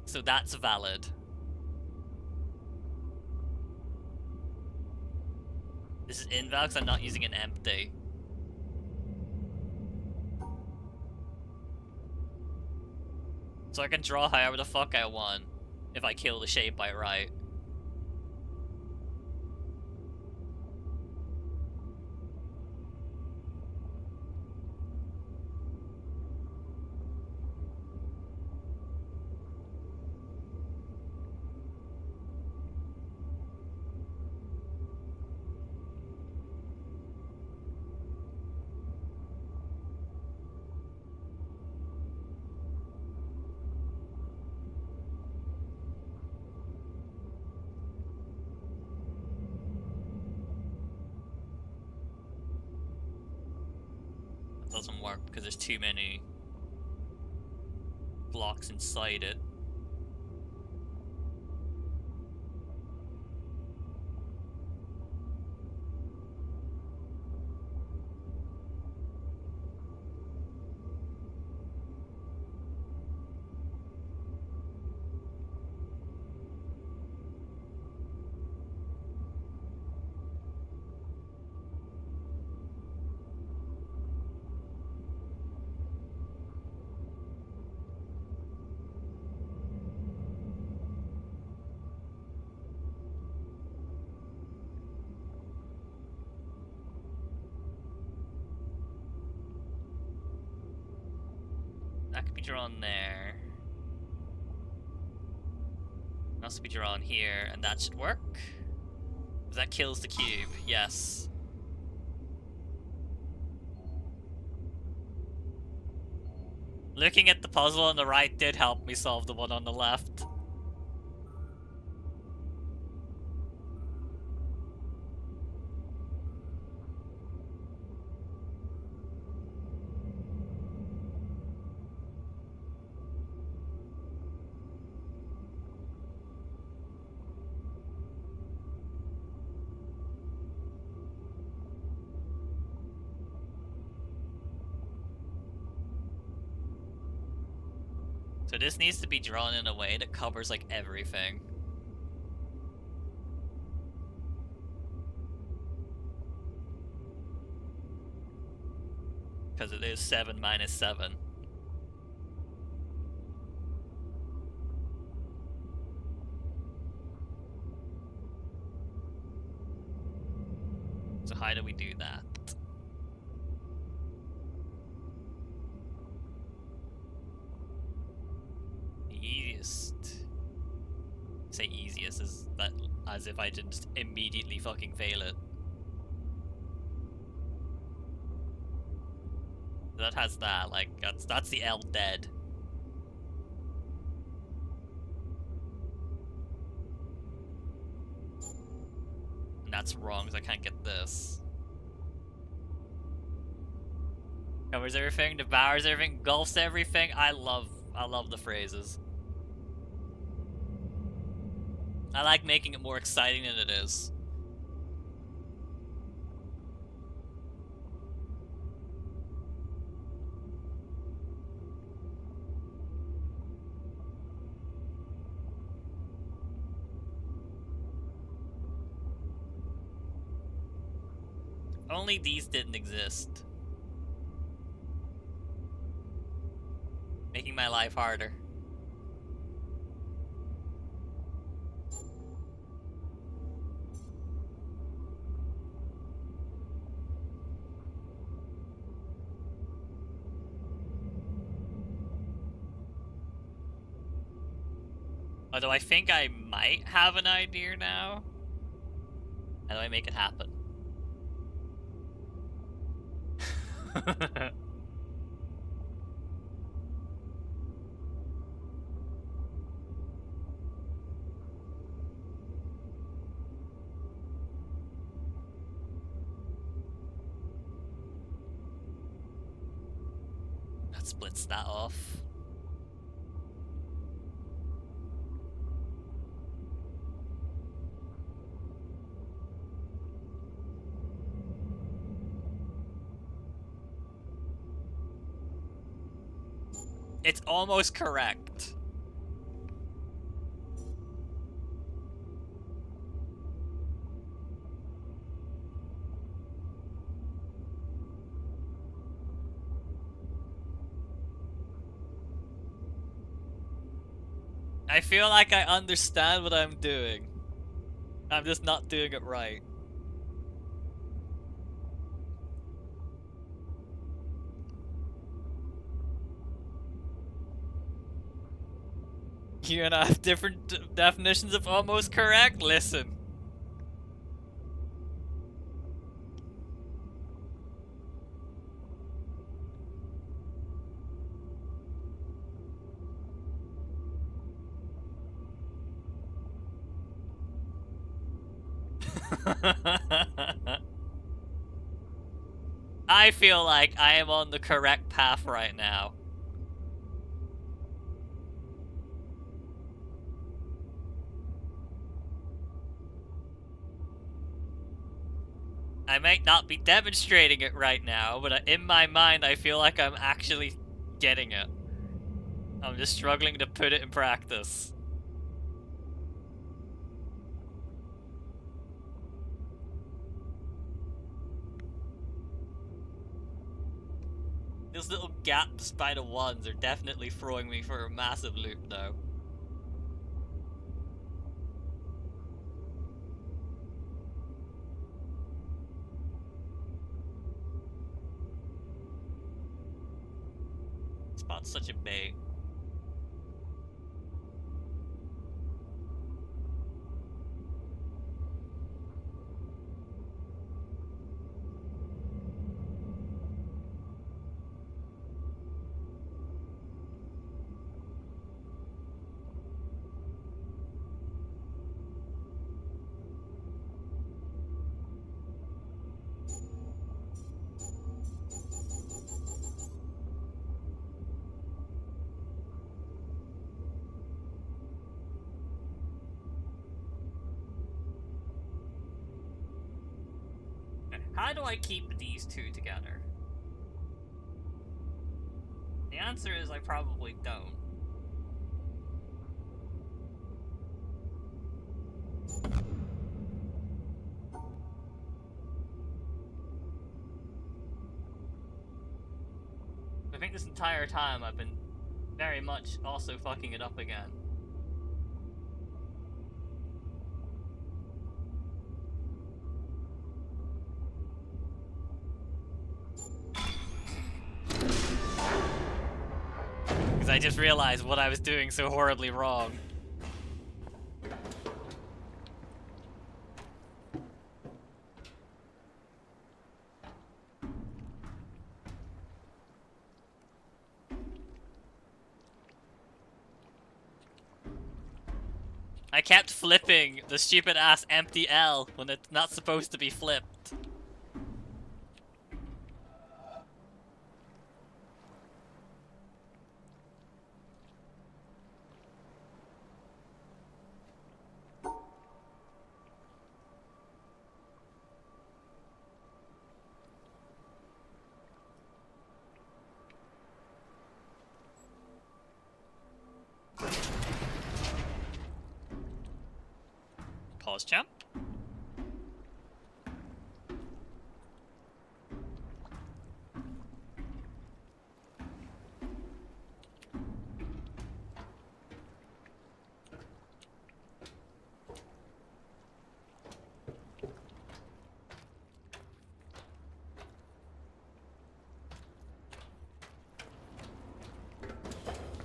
So that's valid. This is invalid because I'm not using an empty. So I can draw however the fuck I want if I kill the shape by right. Doesn't work because there's too many blocks inside it. That could be drawn there. It can also be drawn here, and that should work. Because that kills the cube, yes. Looking at the puzzle on the right did help me solve the one on the left. So this needs to be drawn in a way that covers like everything. Because it is 7 minus 7. So how do we do that? Say easiest is that as if I didn't just immediately fucking fail it. That has that, like, that's the L dead. And that's wrong because I can't get this. Covers everything, devours everything, gulfs everything. I love the phrases. I like making it more exciting than it is. Only these didn't exist. Making my life harder. Although I think I might have an idea now. How do I make it happen? That splits that off. It's almost correct. I feel like I understand what I'm doing. I'm just not doing it right. You and I have different definitions of almost correct? Listen. I feel like I am on the correct path right now. I might not be demonstrating it right now, but in my mind I feel like I'm actually getting it. I'm just struggling to put it in practice. Those little gaps by the ones are definitely throwing me for a massive loop now. Spot's such a bait. How do I keep these two together? The answer is I probably don't. I think this entire time I've been very much also fucking it up again. Because I just realized what I was doing so horribly wrong. I kept flipping the stupid ass empty L when it's not supposed to be flipped. Pause, champ.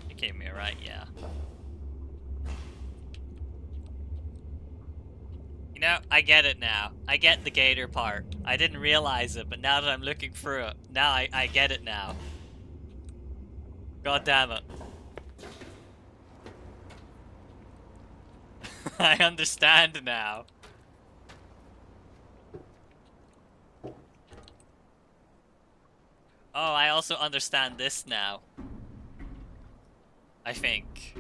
You gave me a right, yeah. No, I get it now. I get the gator part. I didn't realize it, but now that I'm looking through it, now I get it now. God damn it. I understand now. Oh, I also understand this now. I think.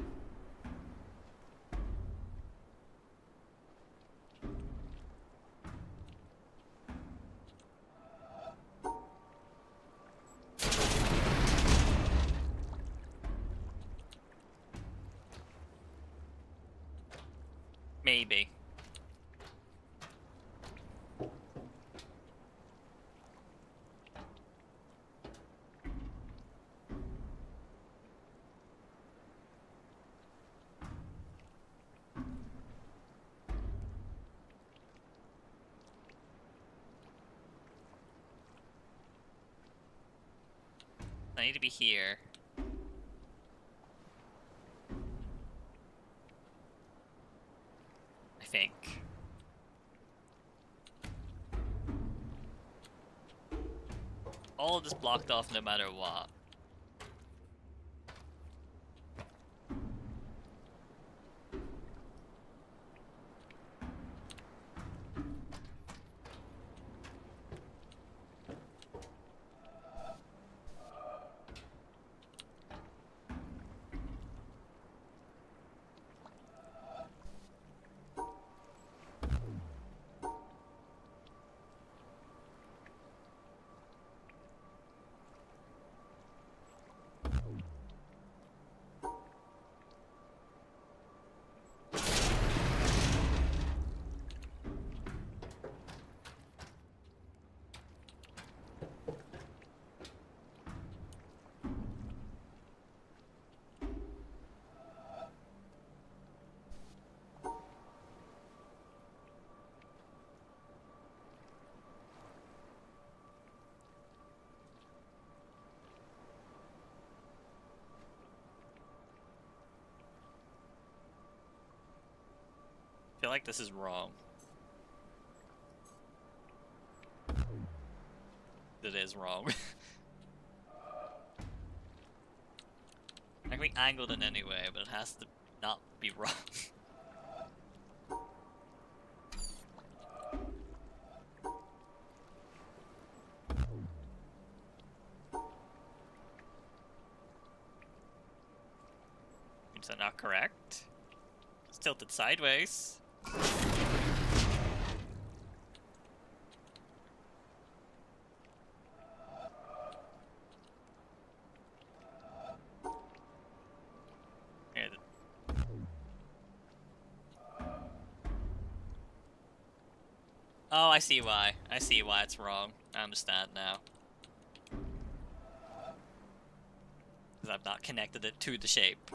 Maybe. I need to be here. I think. All of this blocked off no matter what. I feel like this is wrong. It is wrong. I can be angled in any way, but it has to not be wrong. Is that not correct? It's tilted sideways. Here, oh, I see why. I see why it's wrong. I understand now. Because I've not connected it to the shape.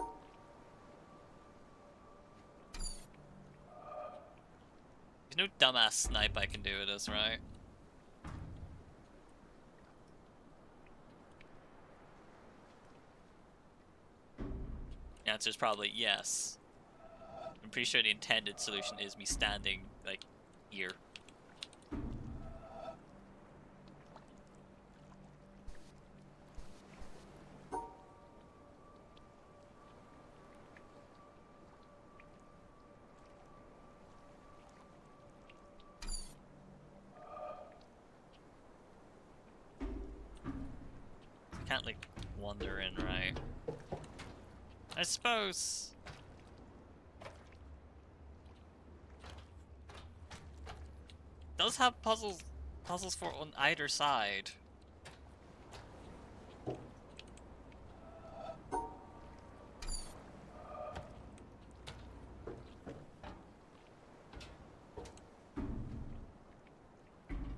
There's no dumbass snipe I can do with this, right? The answer is probably yes. I'm pretty sure the intended solution is me standing, like, here. I can't, like, wander in, right? I suppose... It does have puzzles for on either side.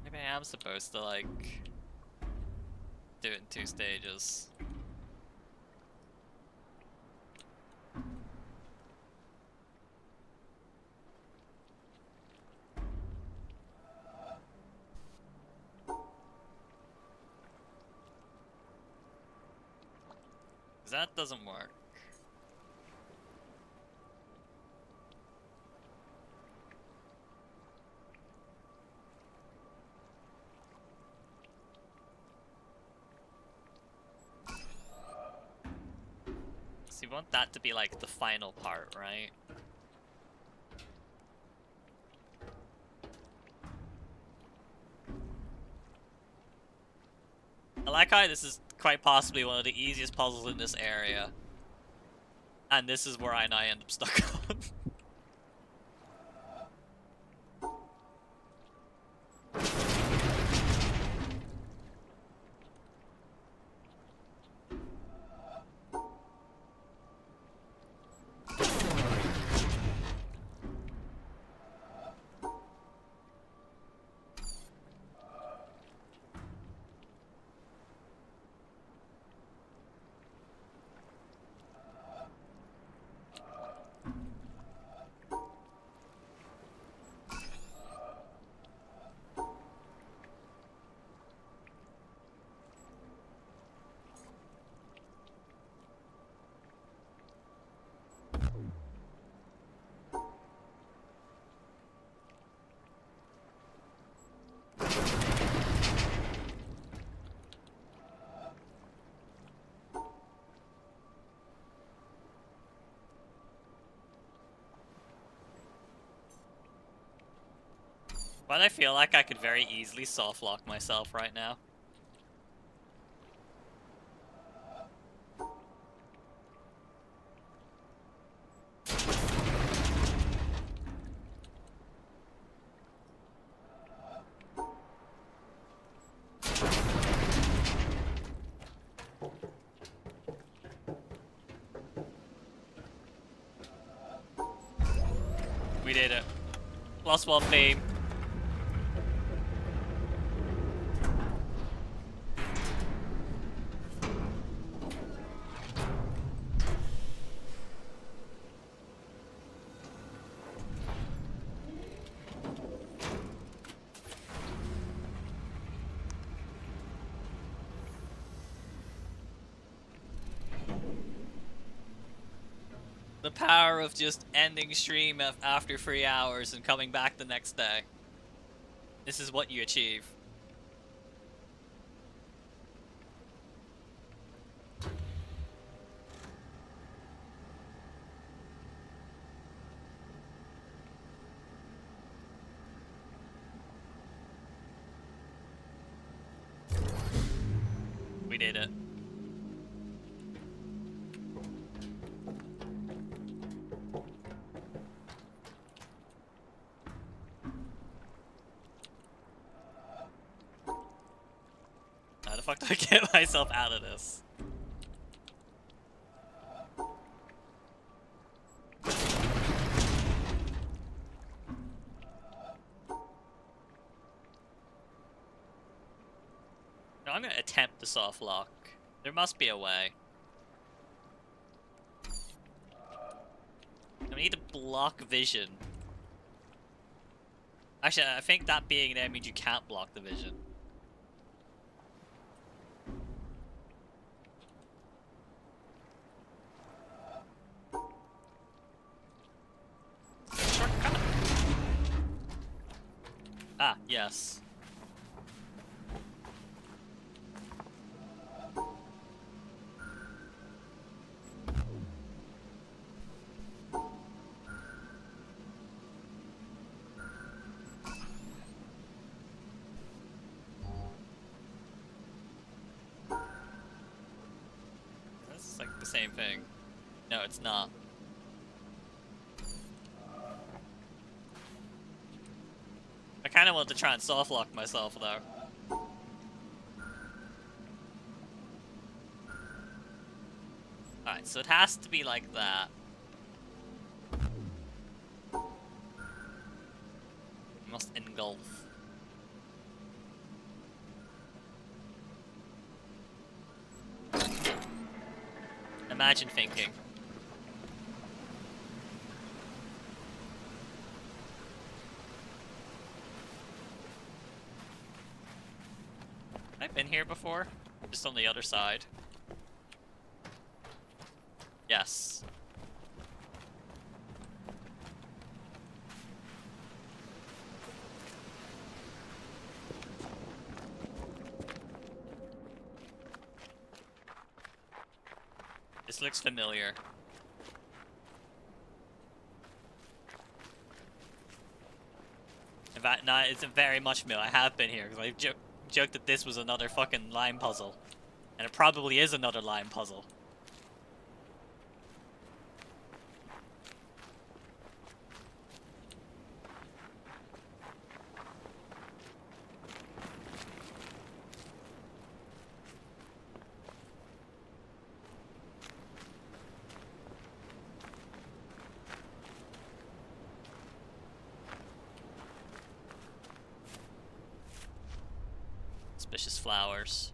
Maybe I am supposed to, like, do it in 2 stages. That doesn't work. So you want that to be like the final part, right? I like how this is quite possibly one of the easiest puzzles in this area. And this is where I and I end up stuck on. But I feel like I could very easily soft lock myself right now. We did it. Lost one beam. The power of just ending stream after 3 hours and coming back the next day. This is what you achieve. We did it. How the fuck do I get myself out of this? No, I'm gonna attempt the soft lock. There must be a way. I need to block vision. Actually, I think that being there means you can't block the vision. Shortcut. Ah, yes. This is like the same thing. No, it's not. I kind of want to try and soft lock myself though. Alright, so it has to be like that. It must engulf. Imagine thinking. I've been here before, just on the other side. Yes. This looks familiar. No, it's a very much Mill. I have been here, because I joked that this was another fucking line puzzle. And it probably is another line puzzle. Suspicious flowers.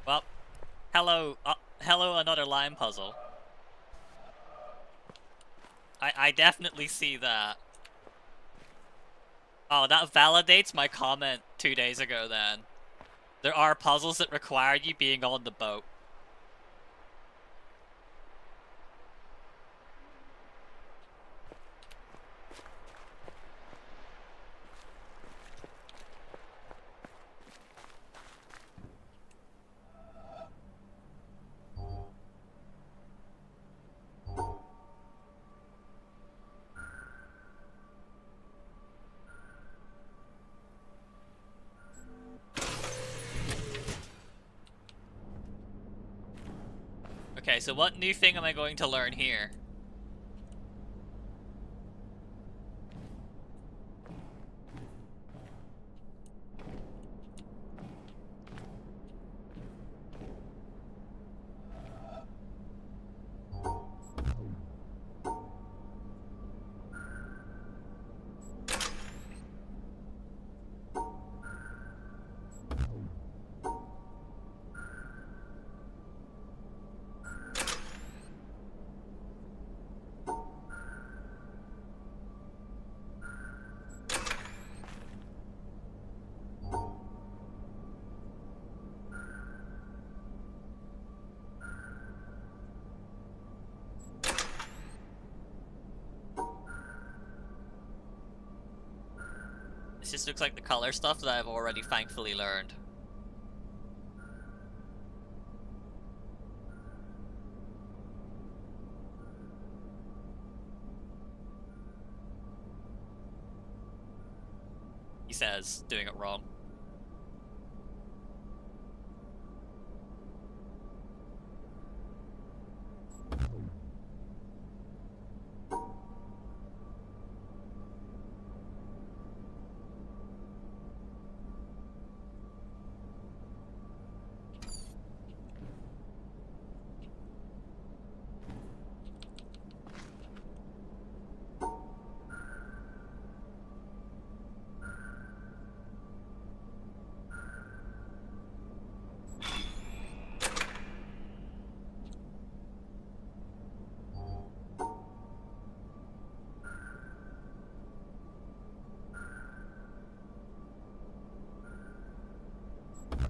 Well, hello another line puzzle. I definitely see that. Oh, that validates my comment 2 days ago then. There are puzzles that require you being on the boat. Okay, so what new thing am I going to learn here? This just looks like the color stuff that I've already thankfully learned. He says, doing it wrong.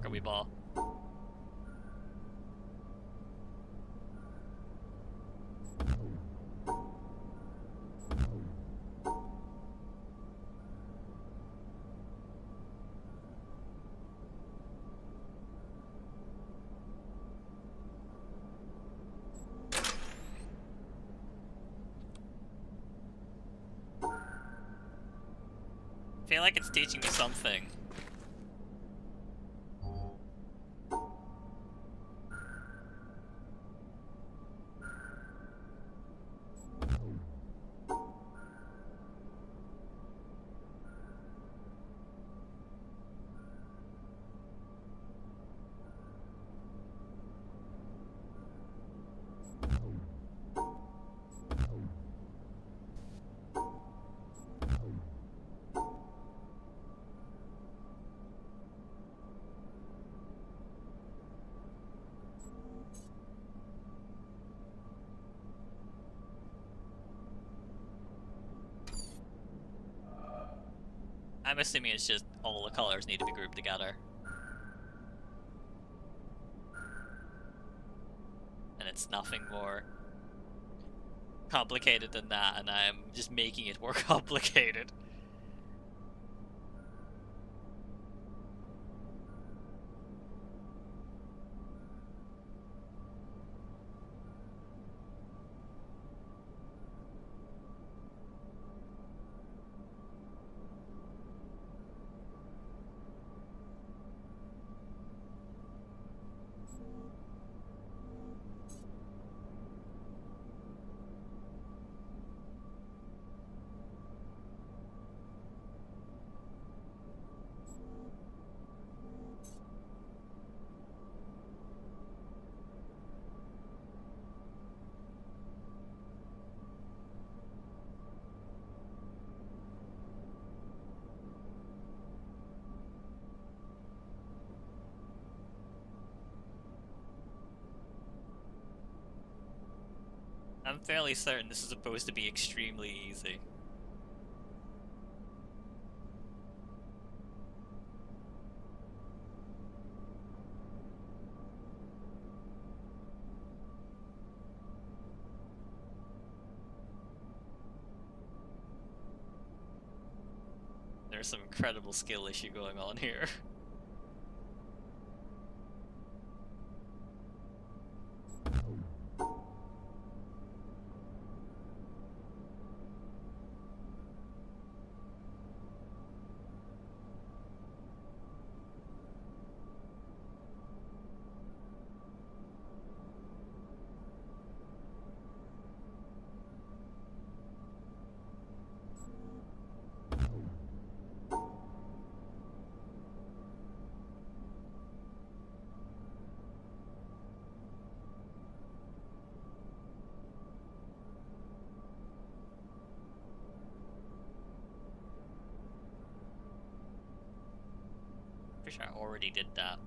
Rugby ball. I feel like it's teaching me something. I'm assuming it's just all the colors need to be grouped together. And it's nothing more. complicated than that, and I'm just making it more complicated. I'm fairly certain this is supposed to be extremely easy. There's some incredible skill issue going on here. Pretty sure I already did that.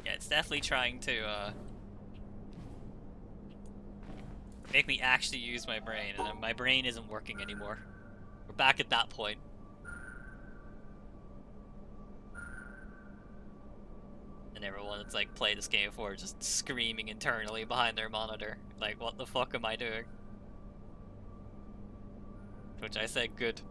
Yeah, it's definitely trying to make me actually use my brain, and my brain isn't working anymore. We're back at that point. And everyone that's like played this game before just screaming internally behind their monitor. Like, what the fuck am I doing? Which I said good.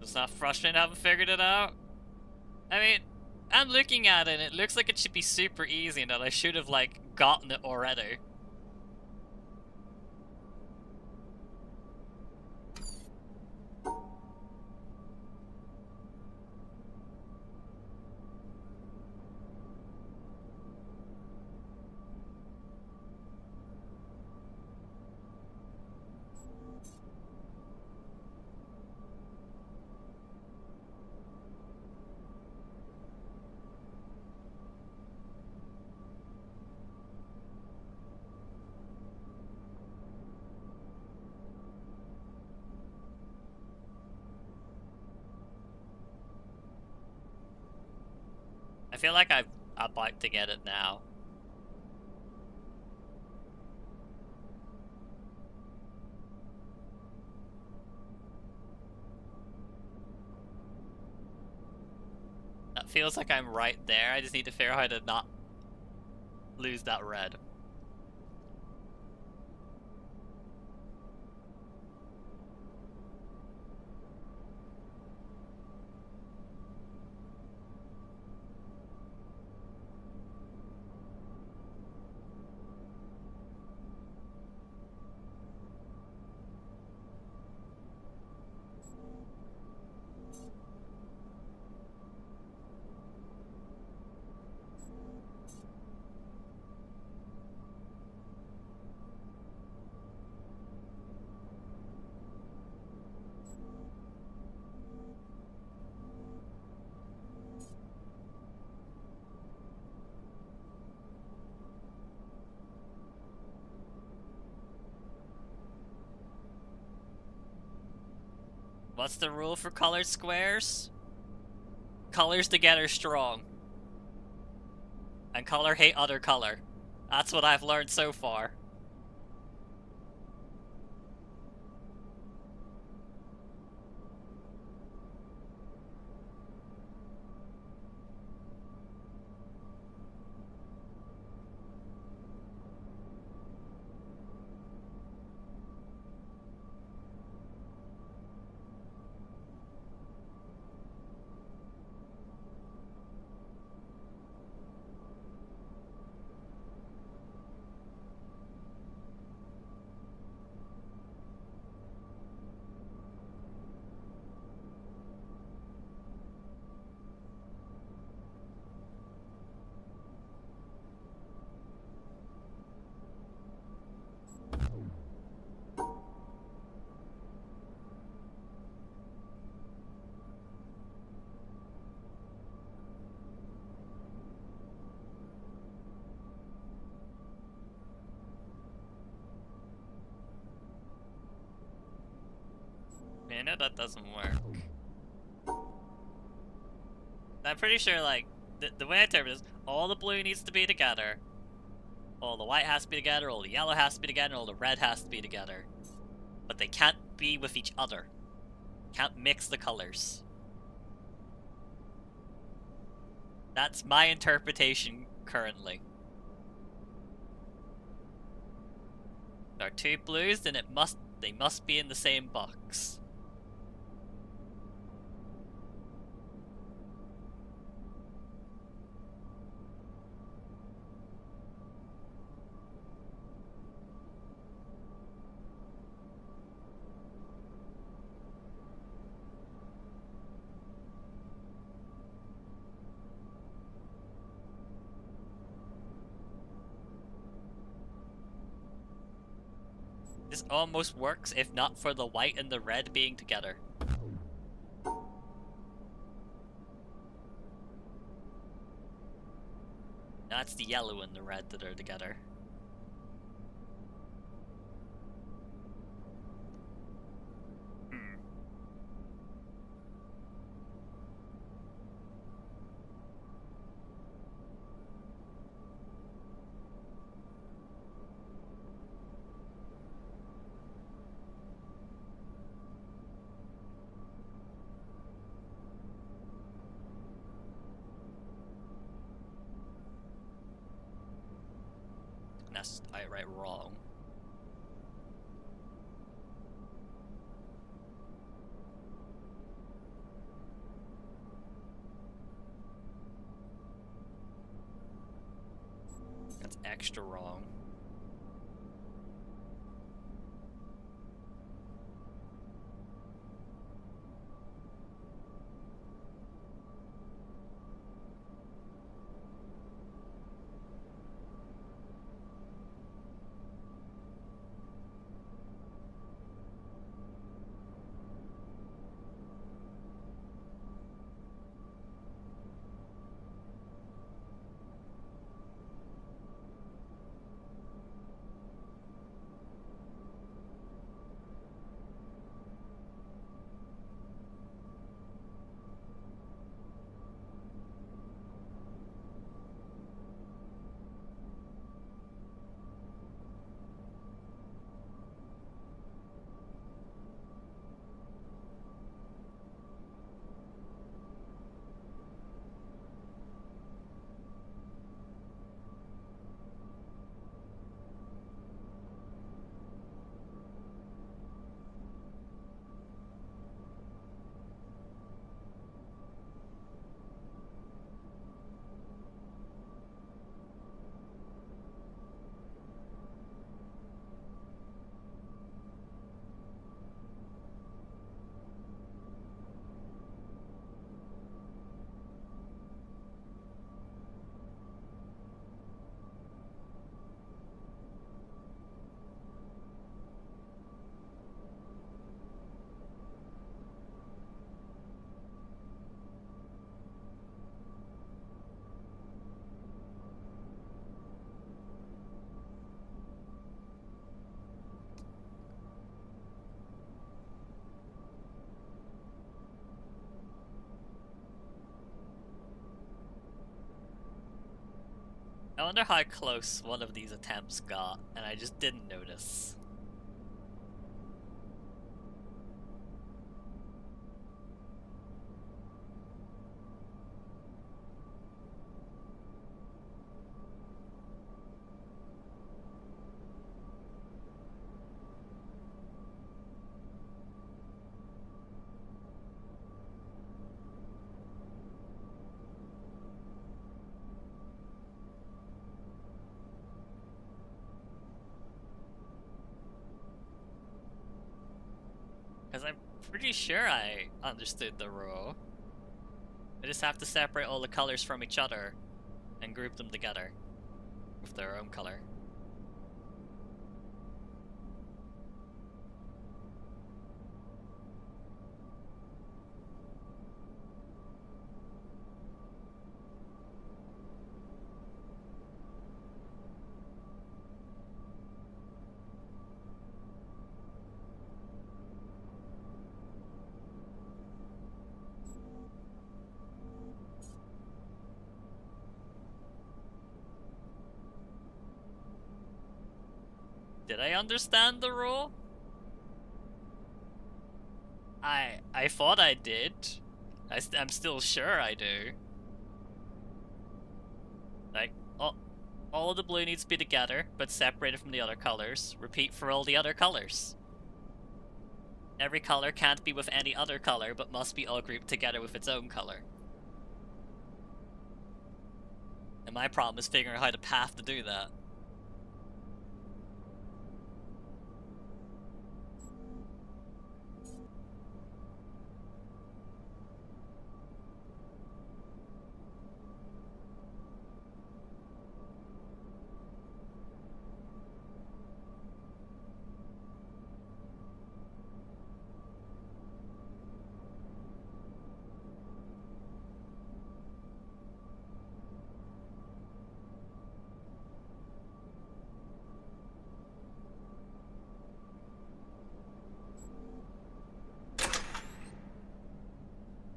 It's not frustrating I haven't figured it out. I mean, I'm looking at it and it looks like it should be super easy and that I should have like gotten it already. I feel like I'm about to get it now. That feels like I'm right there. I just need to figure out how to not lose that red. What's the rule for colored squares? Colors together strong. And color hate other color. That's what I've learned so far. You know that doesn't work. I'm pretty sure, like, the way I interpret this, all the blue needs to be together, all the white has to be together, all the yellow has to be together, all the red has to be together. But they can't be with each other. Can't mix the colors. That's my interpretation currently. There are two blues, then they must be in the same box. This almost works if not for the white and the red being together. That's the yellow and the red that are together. That's outright wrong. That's extra wrong. I wonder how close one of these attempts got, and I just didn't notice. Because I'm pretty sure I understood the rule. I just have to separate all the colors from each other and group them together with their own color. Did I understand the rule? I thought I did. I'm still sure I do. Like, all of the blue needs to be together, but separated from the other colors. Repeat for all the other colors. Every color can't be with any other color, but must be all grouped together with its own color. And my problem is figuring out how the path to do that.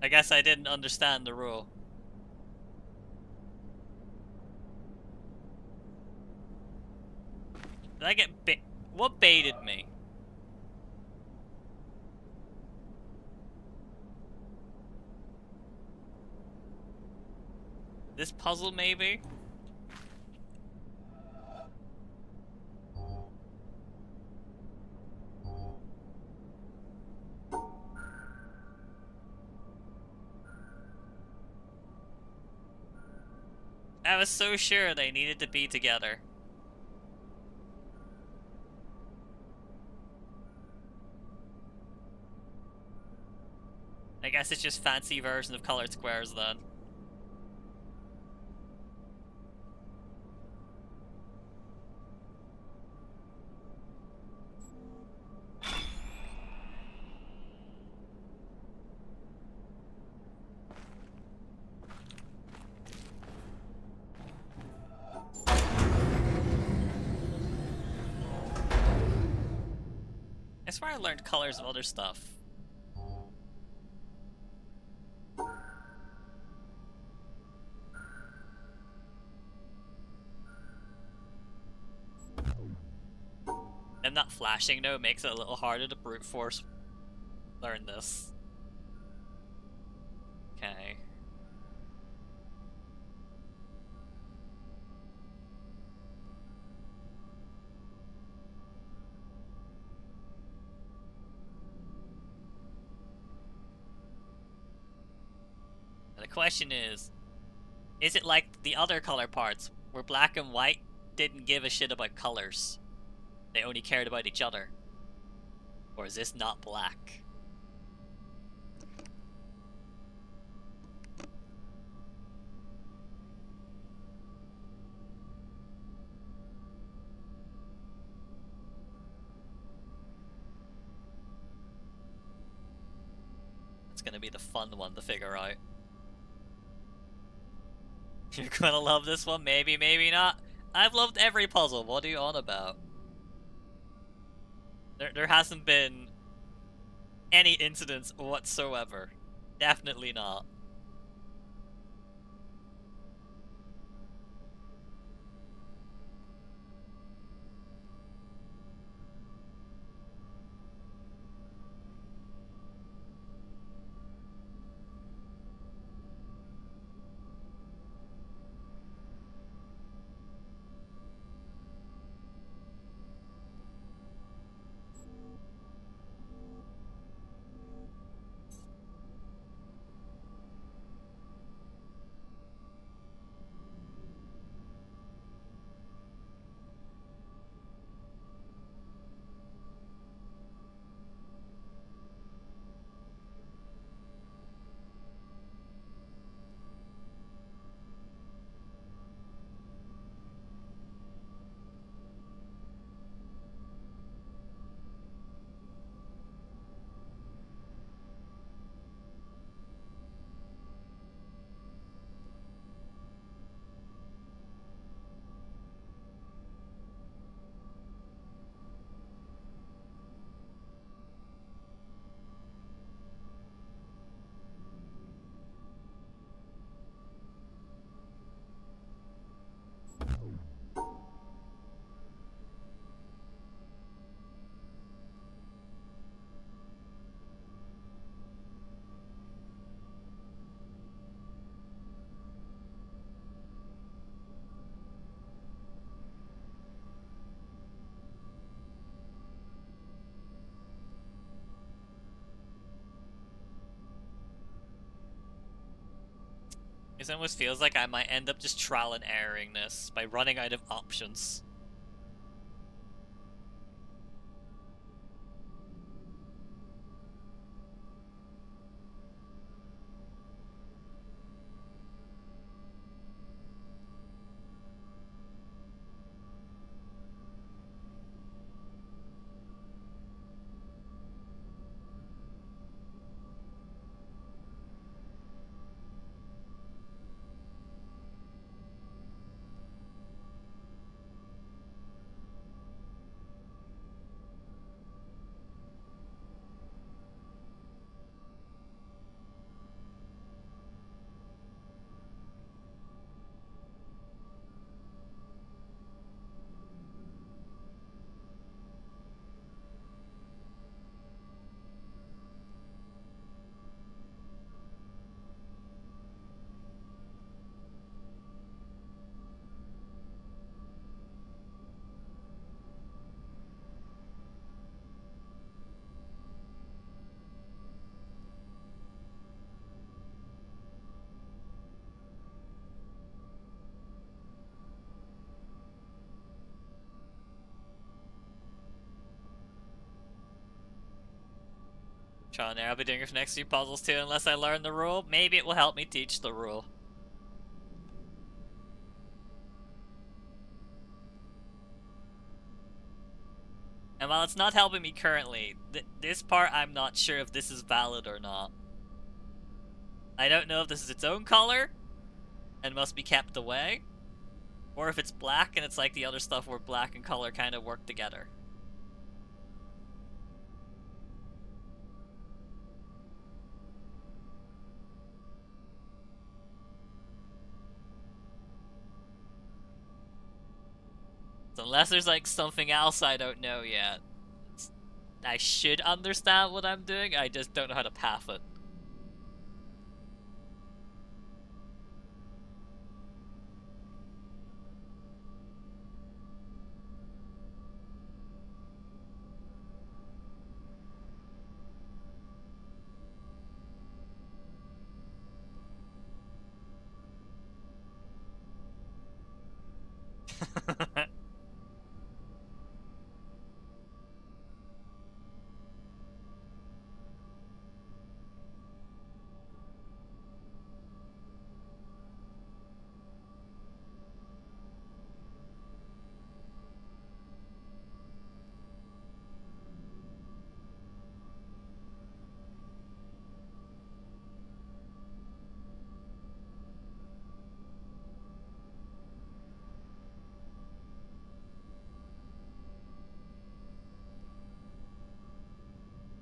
I guess I didn't understand the rule. Did I get what baited me? This puzzle, maybe? I was so sure they needed to be together. I guess it's just fancy version of colored squares then. I swear I learned colors of other stuff. And that flashing though makes it a little harder to brute force learn this. Okay. And the question is it like the other color parts, where black and white didn't give a shit about colors? They only cared about each other? Or is this not black? It's gonna be the fun one to figure out. You're gonna love this one, maybe, maybe not. I've loved every puzzle, what are you on about? There hasn't been any incidents whatsoever. Definitely not. It almost feels like I might end up just trial and erroring this by running out of options. Trial and error. I'll be doing it for the next few puzzles too, unless I learn the rule. Maybe it will help me teach the rule. And while it's not helping me currently, this part I'm not sure if this is valid or not. I don't know if this is its own color and must be kept away, or if it's black and it's like the other stuff where black and color kind of work together. So unless there's like something else I don't know yet, I should understand what I'm doing, I just don't know how to path it.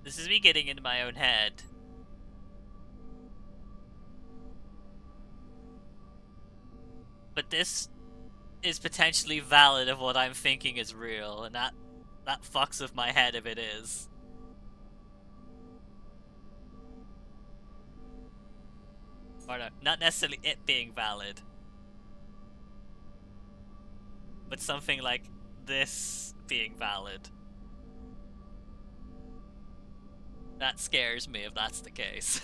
This is me getting into my own head. But this is potentially valid if what I'm thinking is real, and that fucks with my head if it is. Or no, not necessarily it being valid, but something like this being valid. That scares me if that's the case.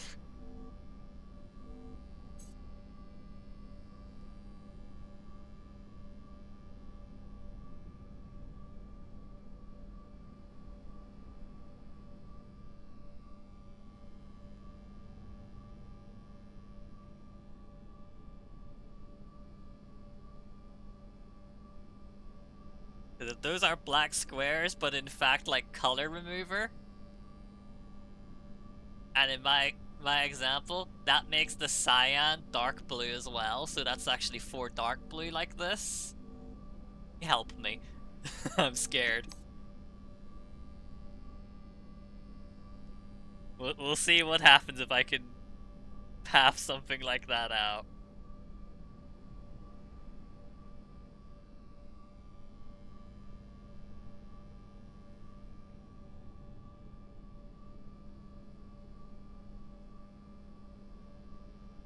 Those are black squares, but in fact like color remover. And in my example, that makes the cyan dark blue as well, so that's actually 4 dark blue like this. Help me. I'm scared. We'll see what happens if I can path something like that out.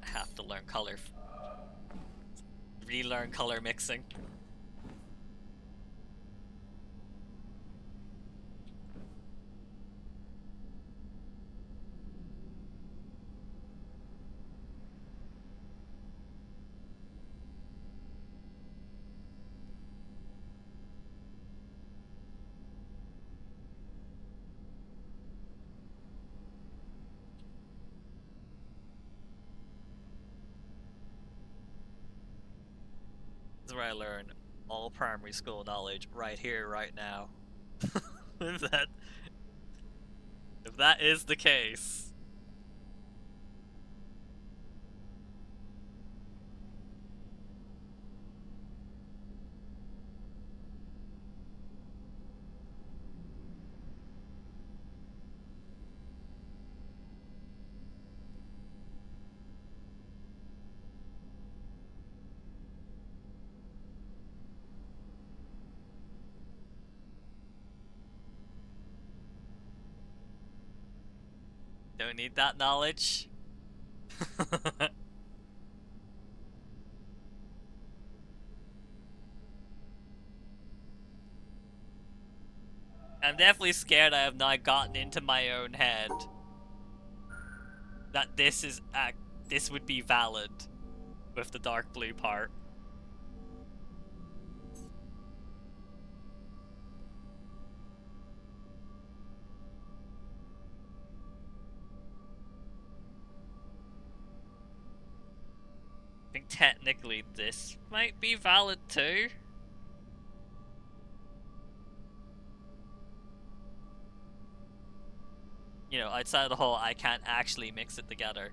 I have to learn color. Relearn color mixing. where I learn all primary school knowledge right here, right now. if that if that is the case. Don't need that knowledge. I'm definitely scared I have not gotten into my own head that this would be valid with the dark blue part. I think technically this might be valid too. You know, outside of the whole I can't actually mix it together.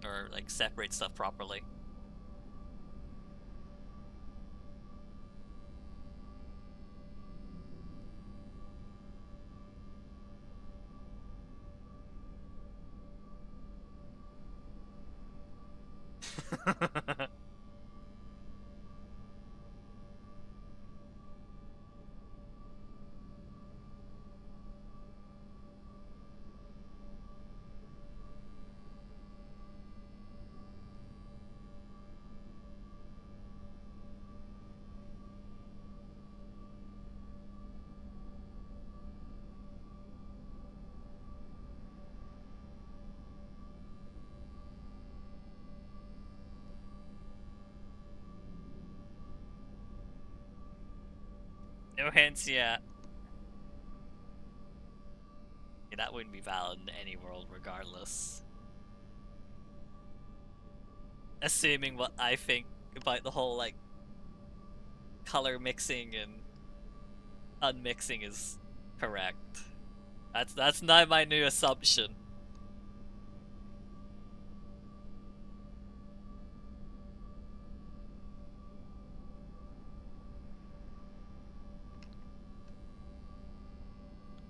Or like separate stuff properly. No hints yet. Yeah, that wouldn't be valid in any world regardless. Assuming what I think about the whole like color mixing and unmixing is correct. That's now my new assumption.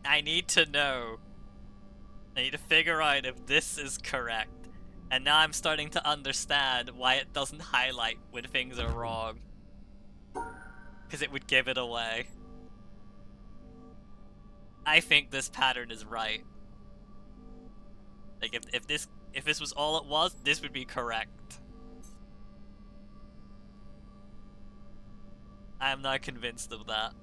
I need to know. I need to figure out if this is correct. And now I'm starting to understand why it doesn't highlight when things are wrong. Because it would give it away. I think this pattern is right. Like if this was all it was, this would be correct. I'm not convinced of that.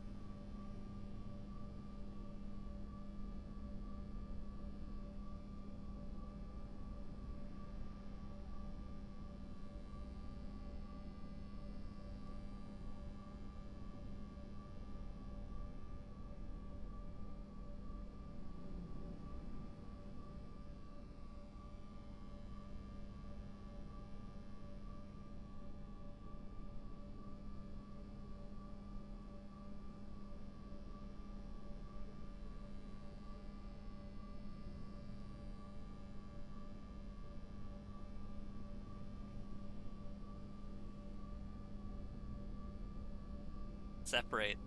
Separate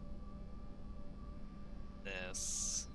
this.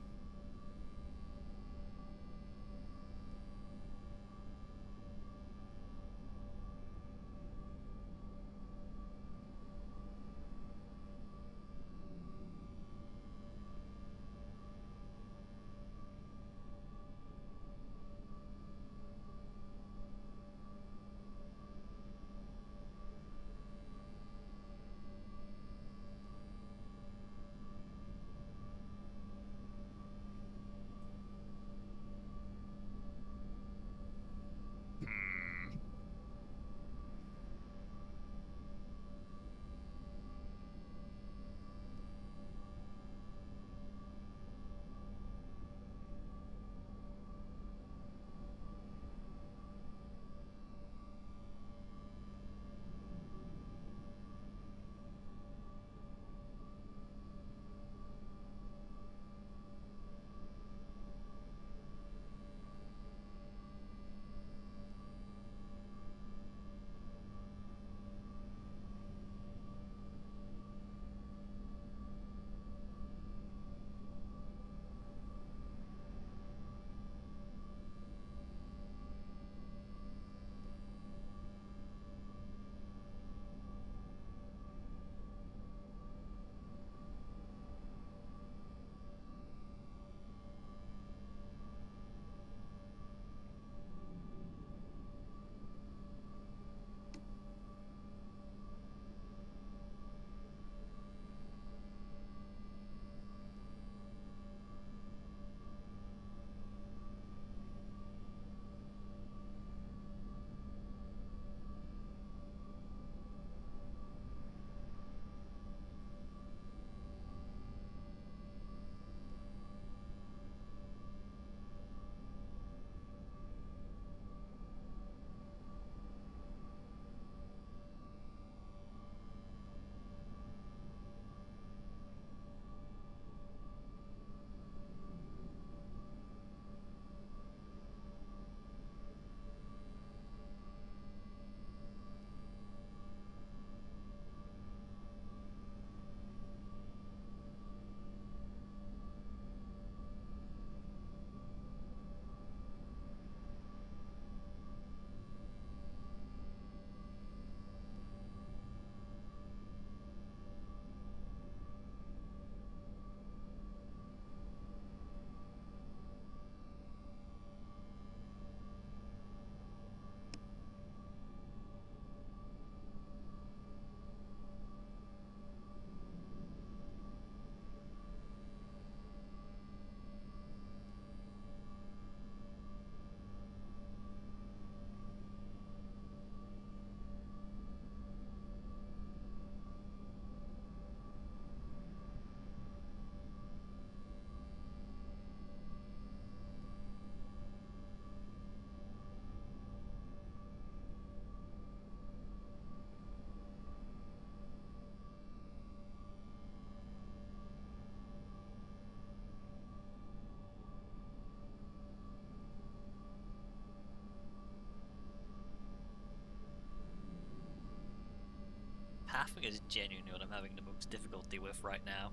Pathing is genuinely what I'm having the most difficulty with right now.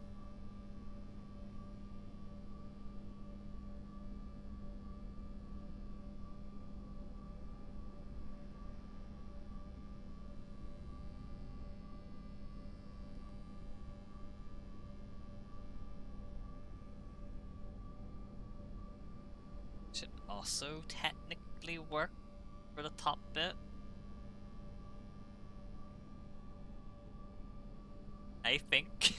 Should also technically work for the top bit. I think.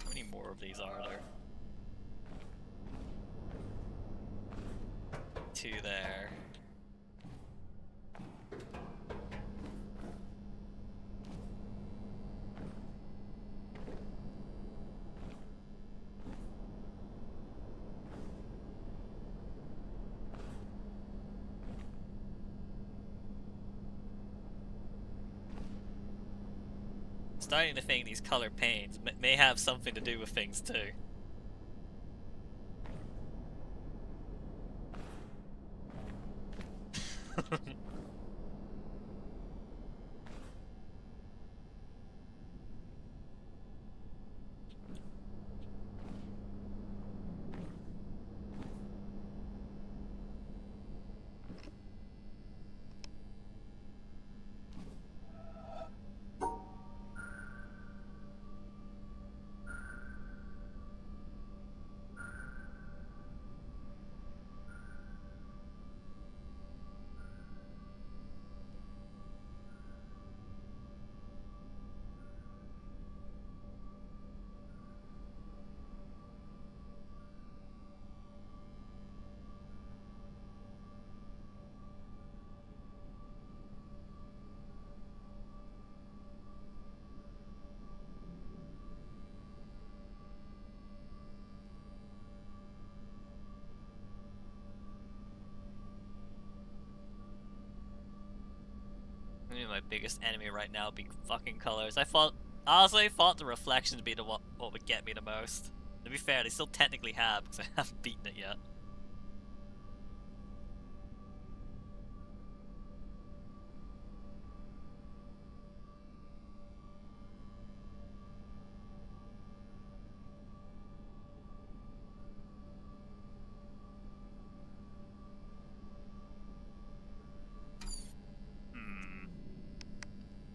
How many more of these are there? 2 there. Starting to think these color paints may have something to do with things too. I mean, my biggest enemy right now would be fucking colors. Honestly, I thought the reflections would be what would get me the most. To be fair, they still technically have, because I haven't beaten it yet.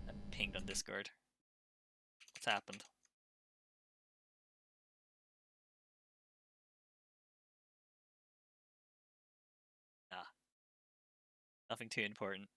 I pinged on Discord. What's happened? Ah. Nothing too important.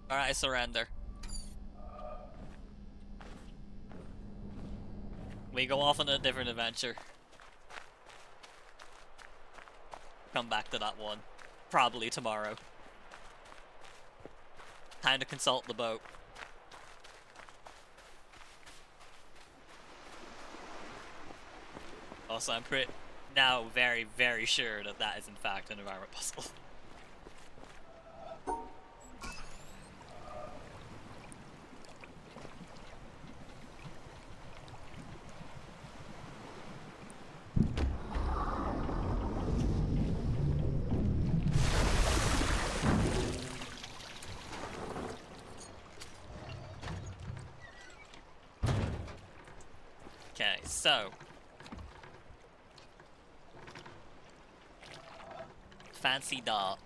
Alright, I surrender. We go off on a different adventure. Come back to that one. Probably tomorrow. Time to consult the boat. Also, I'm now very, very sure that that is in fact an environment puzzle. Okay, so fancy dot.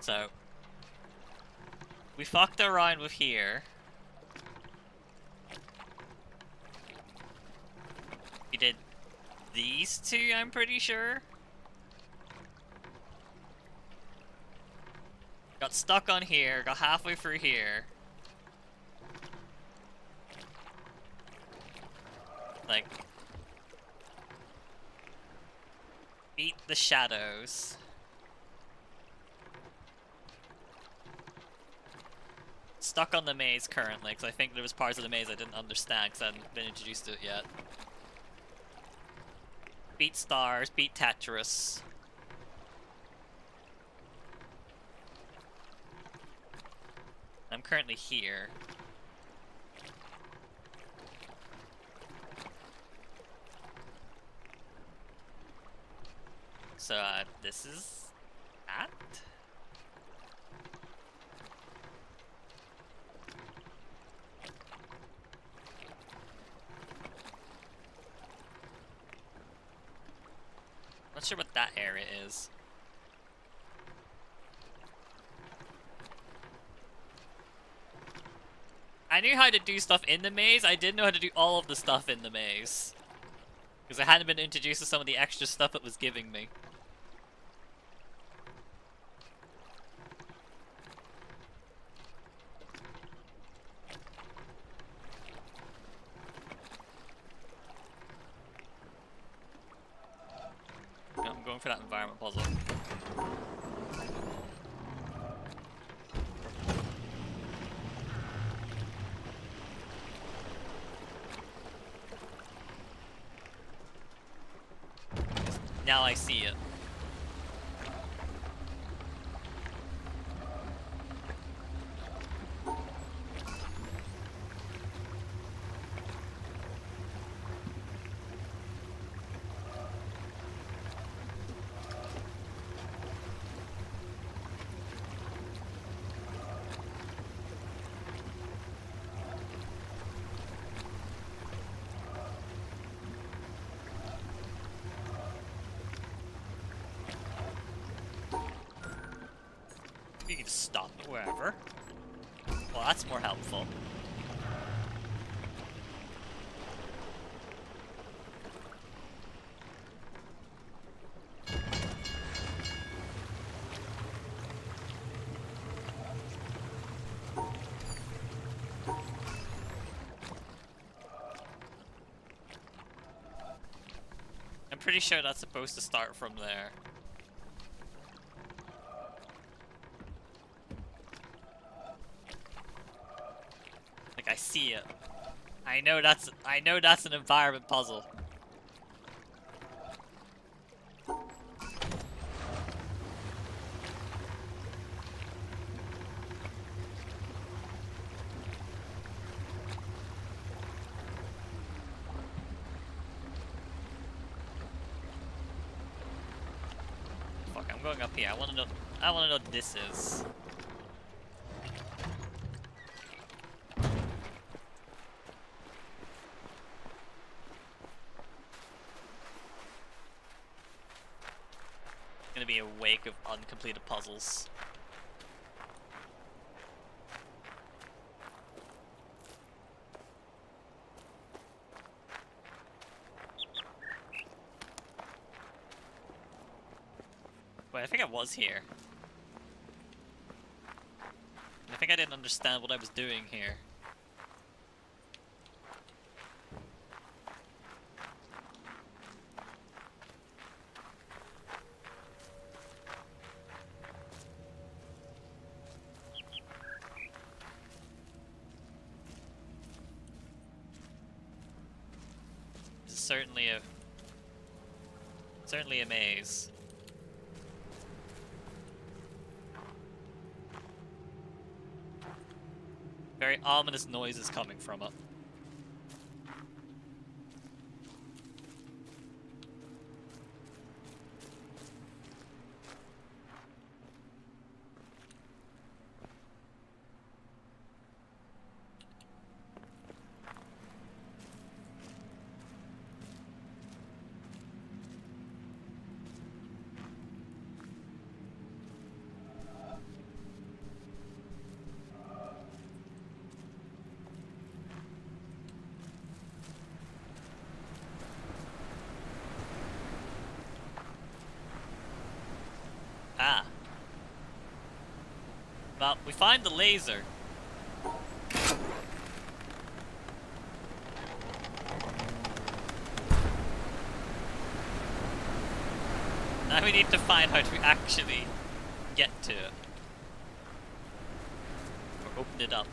So, we fucked around with here. We did these two, I'm pretty sure. Got stuck on here, got halfway through here. Like, beat the shadows. Stuck on the maze currently, because I think there was parts of the maze I didn't understand because I hadn't been introduced to it yet. Beat stars, beat Tetris. I'm currently here. So, this is that? Not sure what that area is. I knew how to do stuff in the maze, I didn't know how to do all of the stuff in the maze. Because I hadn't been introduced to some of the extra stuff it was giving me. I'm going for that environment puzzle. Now I see it. You can just stop it wherever. Well, that's more helpful. I'm pretty sure that's supposed to start from there. Like, I see it. I know that's an environment puzzle. Fuck, I'm going up here. I wanna know what this is. Gonna be a wake of uncompleted puzzles. Wait, I think I was here. I think I didn't understand what I was doing here. Certainly a maze. Very ominous noises coming from it. Ah. Well, we find the laser. Now we need to find how to actually get to it. Or open it up.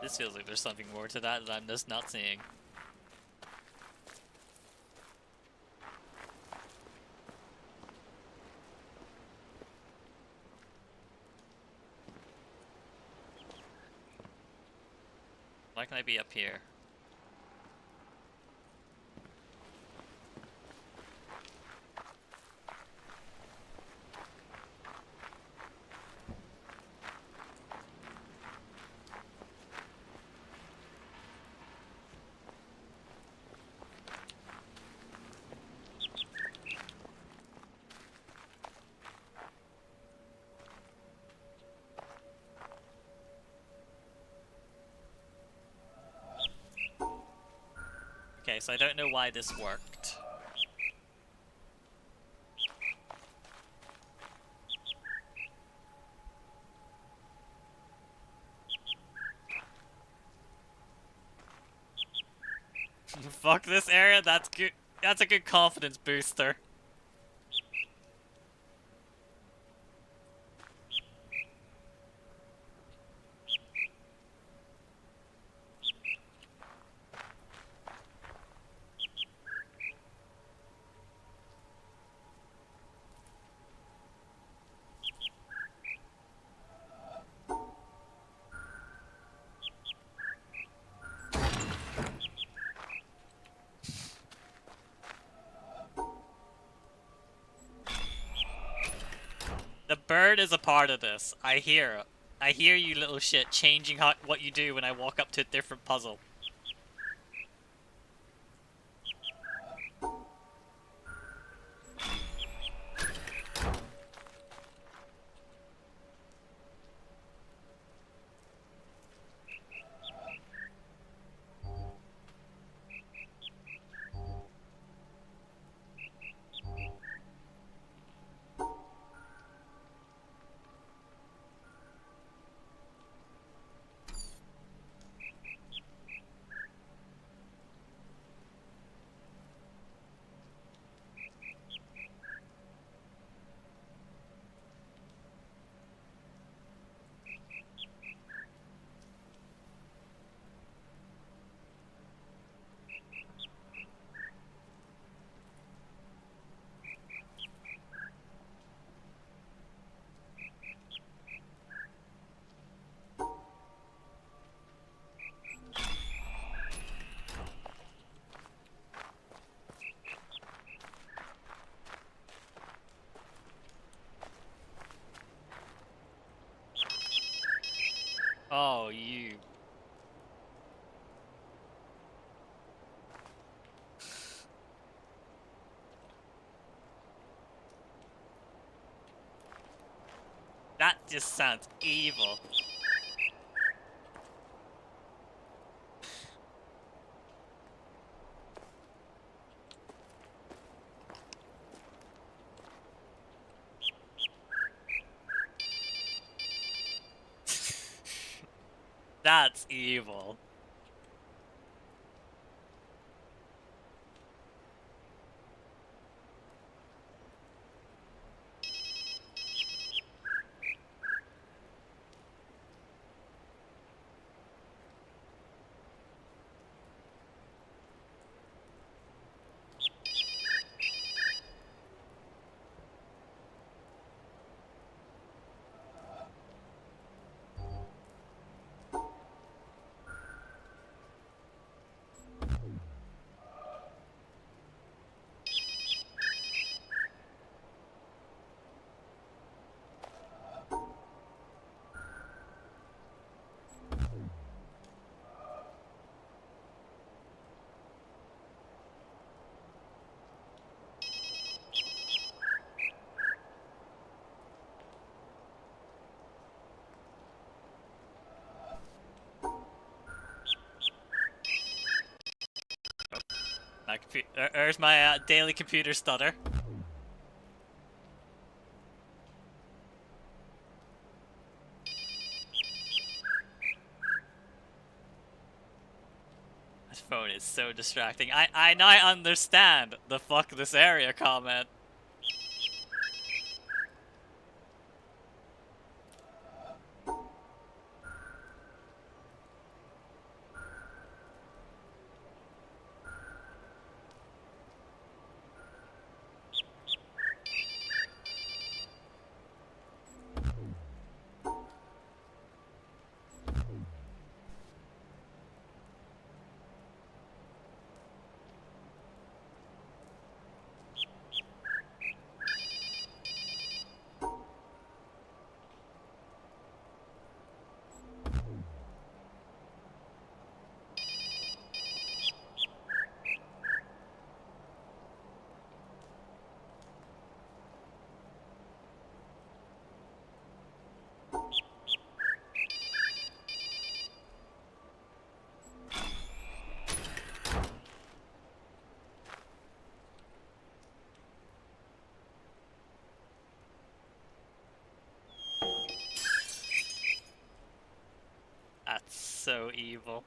This feels like there's something more to that I'm just not seeing. Why can I be up here? Okay, so I don't know why this worked. Fuck this area, that's good. That's a good confidence booster. The bird is a part of this. I hear it. I hear you little shit changing what you do when I walk up to a different puzzle. Oh, you. That just sounds evil. That's evil. There's my daily computer stutter. This phone is so distracting. I now understand the fuck this area comment. That's so evil.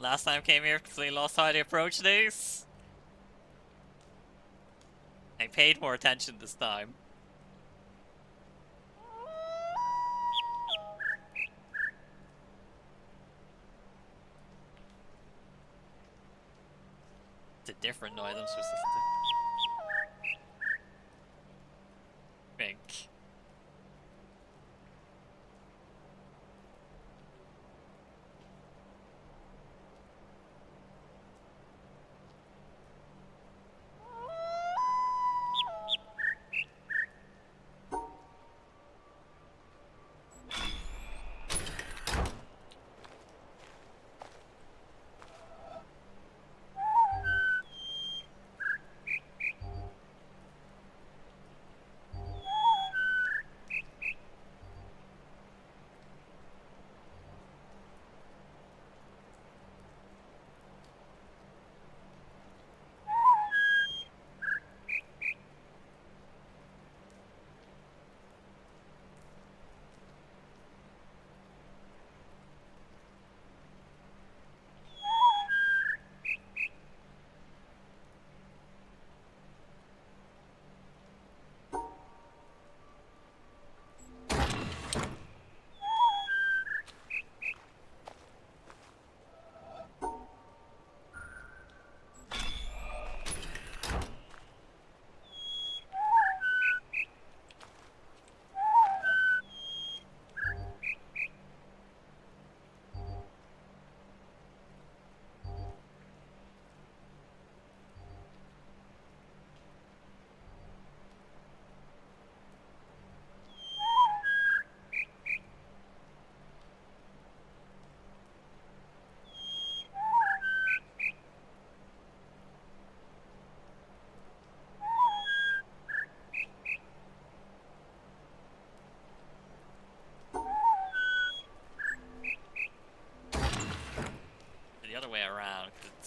Last time I came here, completely lost how to approach these. I paid more attention this time. It's a different noise I'm supposed to think.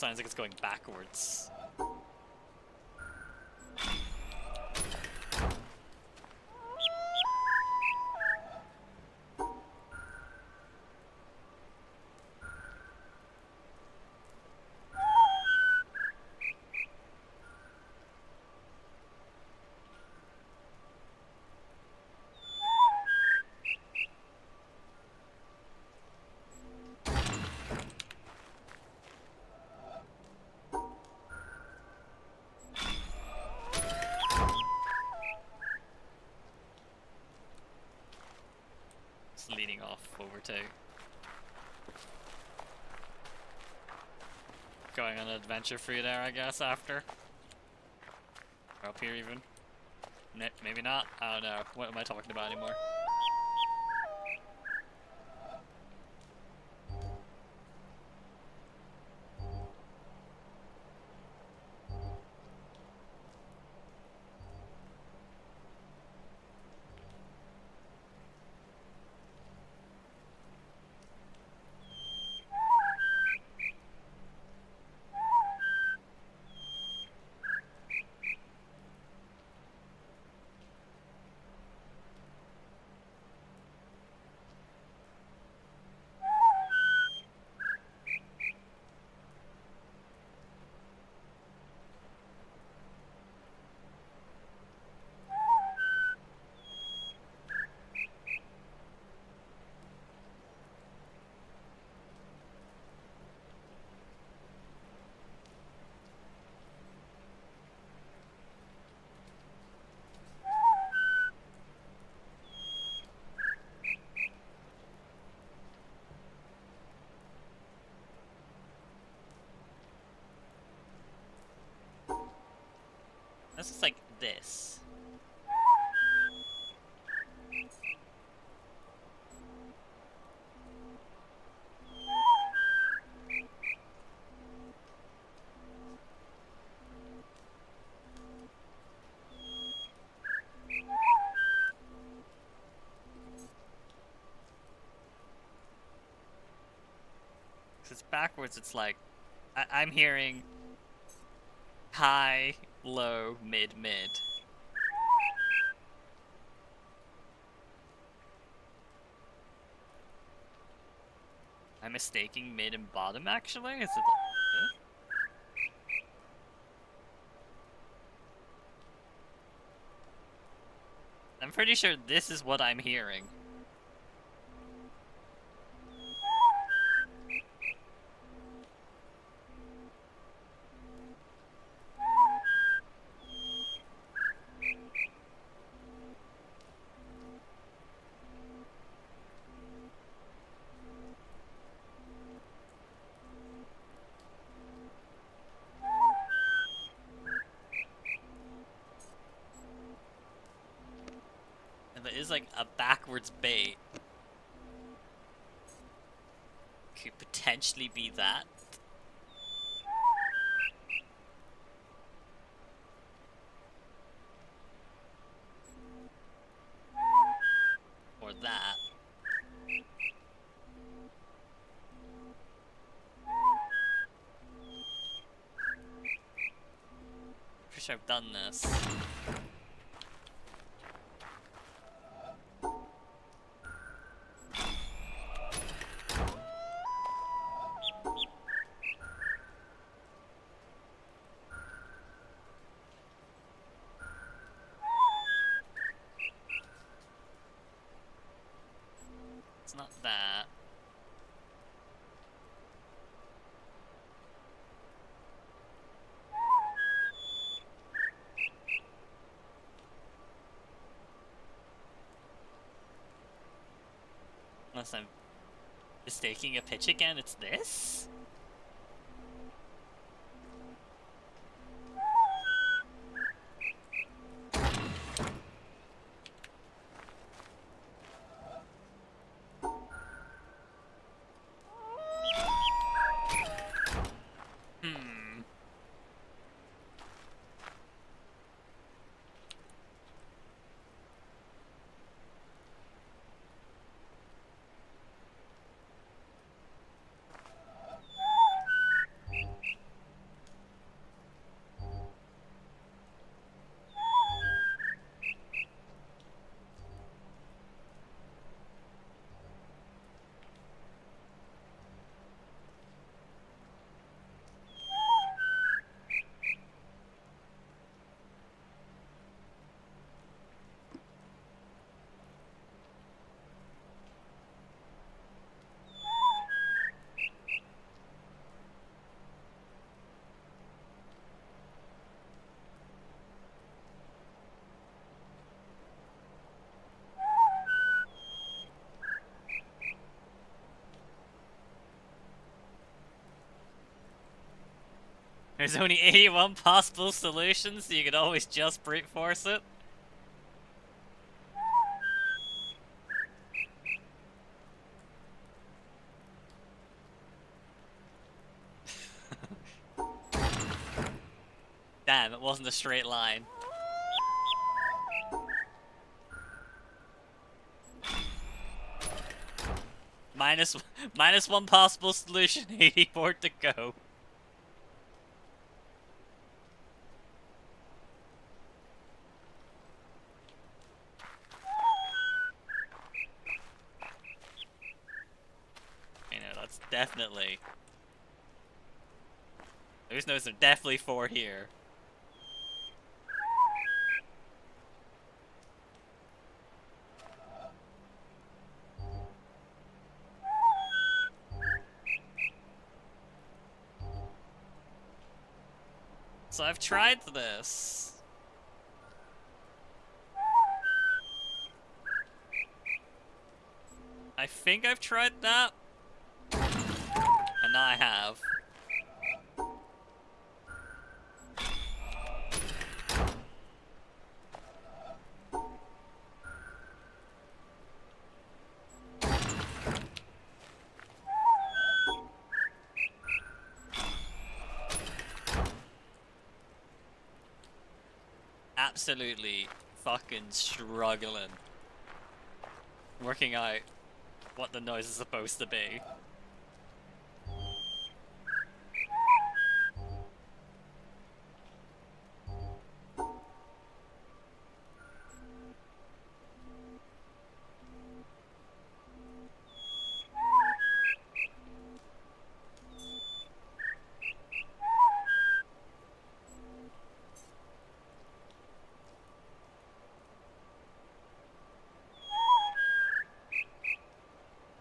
sounds like it's going backwards. Leading off over to going on an adventure for you there, I guess, after. Or up here even. Maybe not. I don't know. What am I talking about anymore? This is like this. Because it's backwards, it's like I'm hearing high, low, mid, mid. I'm mistaking mid and bottom actually? Is it like this? I'm pretty sure this is what I'm hearing. If it is like a backwards bait, could potentially be that. Or that. Pretty sure I've done this. It's not that. Unless I'm mistaking a pitch again, it's this? There's only 81 possible solutions, so you could always just brute force it. Damn, it wasn't a straight line. Minus one possible solution, 84 to go. You know, that's definitely... Those notes are definitely 4 here. So I've tried this. I think I've tried that. And now I have. Absolutely fucking struggling working out what the noise is supposed to be.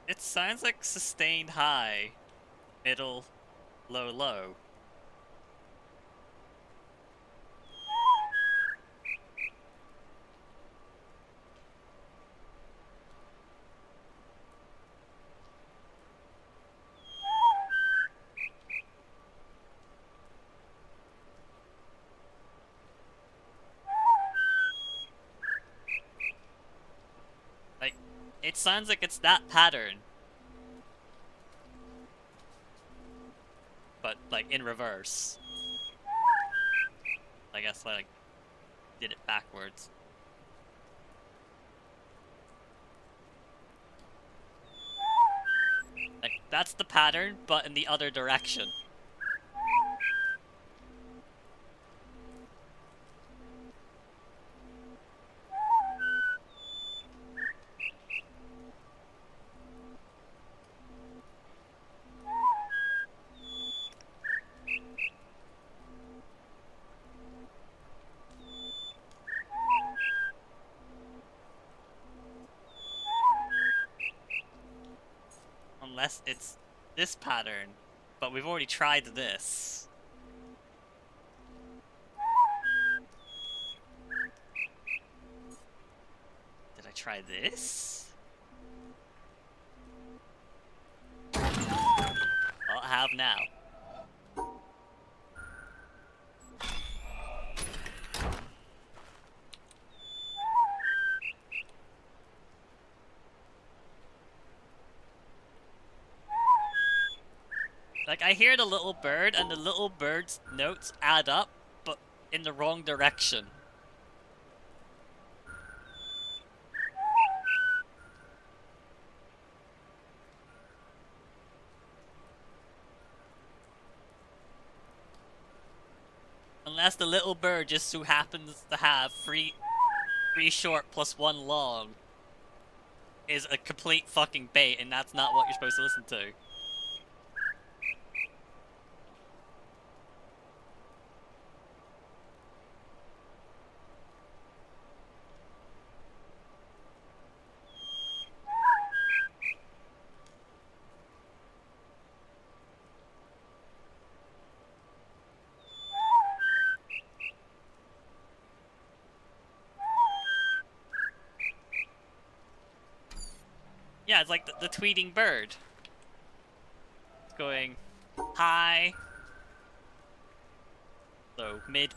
It sounds like sustained high, middle, low, low. Like, it sounds like it's that pattern. But, like, in reverse. I guess I, like, did it backwards. Like, that's the pattern, but in the other direction. Unless it's this pattern, but we've already tried this. Did I try this? Well, I have now. Like, I hear the little bird, and the little bird's notes add up, but in the wrong direction. Unless the little bird just so happens to have three short plus 1 long is a complete fucking bait, and that's not what you're supposed to listen to. Yeah, it's like the tweeting bird. It's going, hi. So, mid.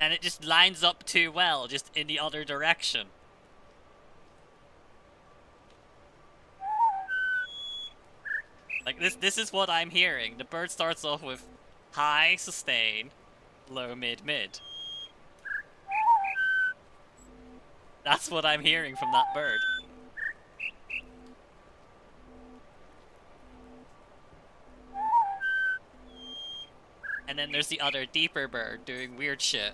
And it just lines up too well, just in the other direction. Like, this is what I'm hearing. The bird starts off with high, sustain, low, mid. That's what I'm hearing from that bird. And then there's the other deeper bird doing weird shit.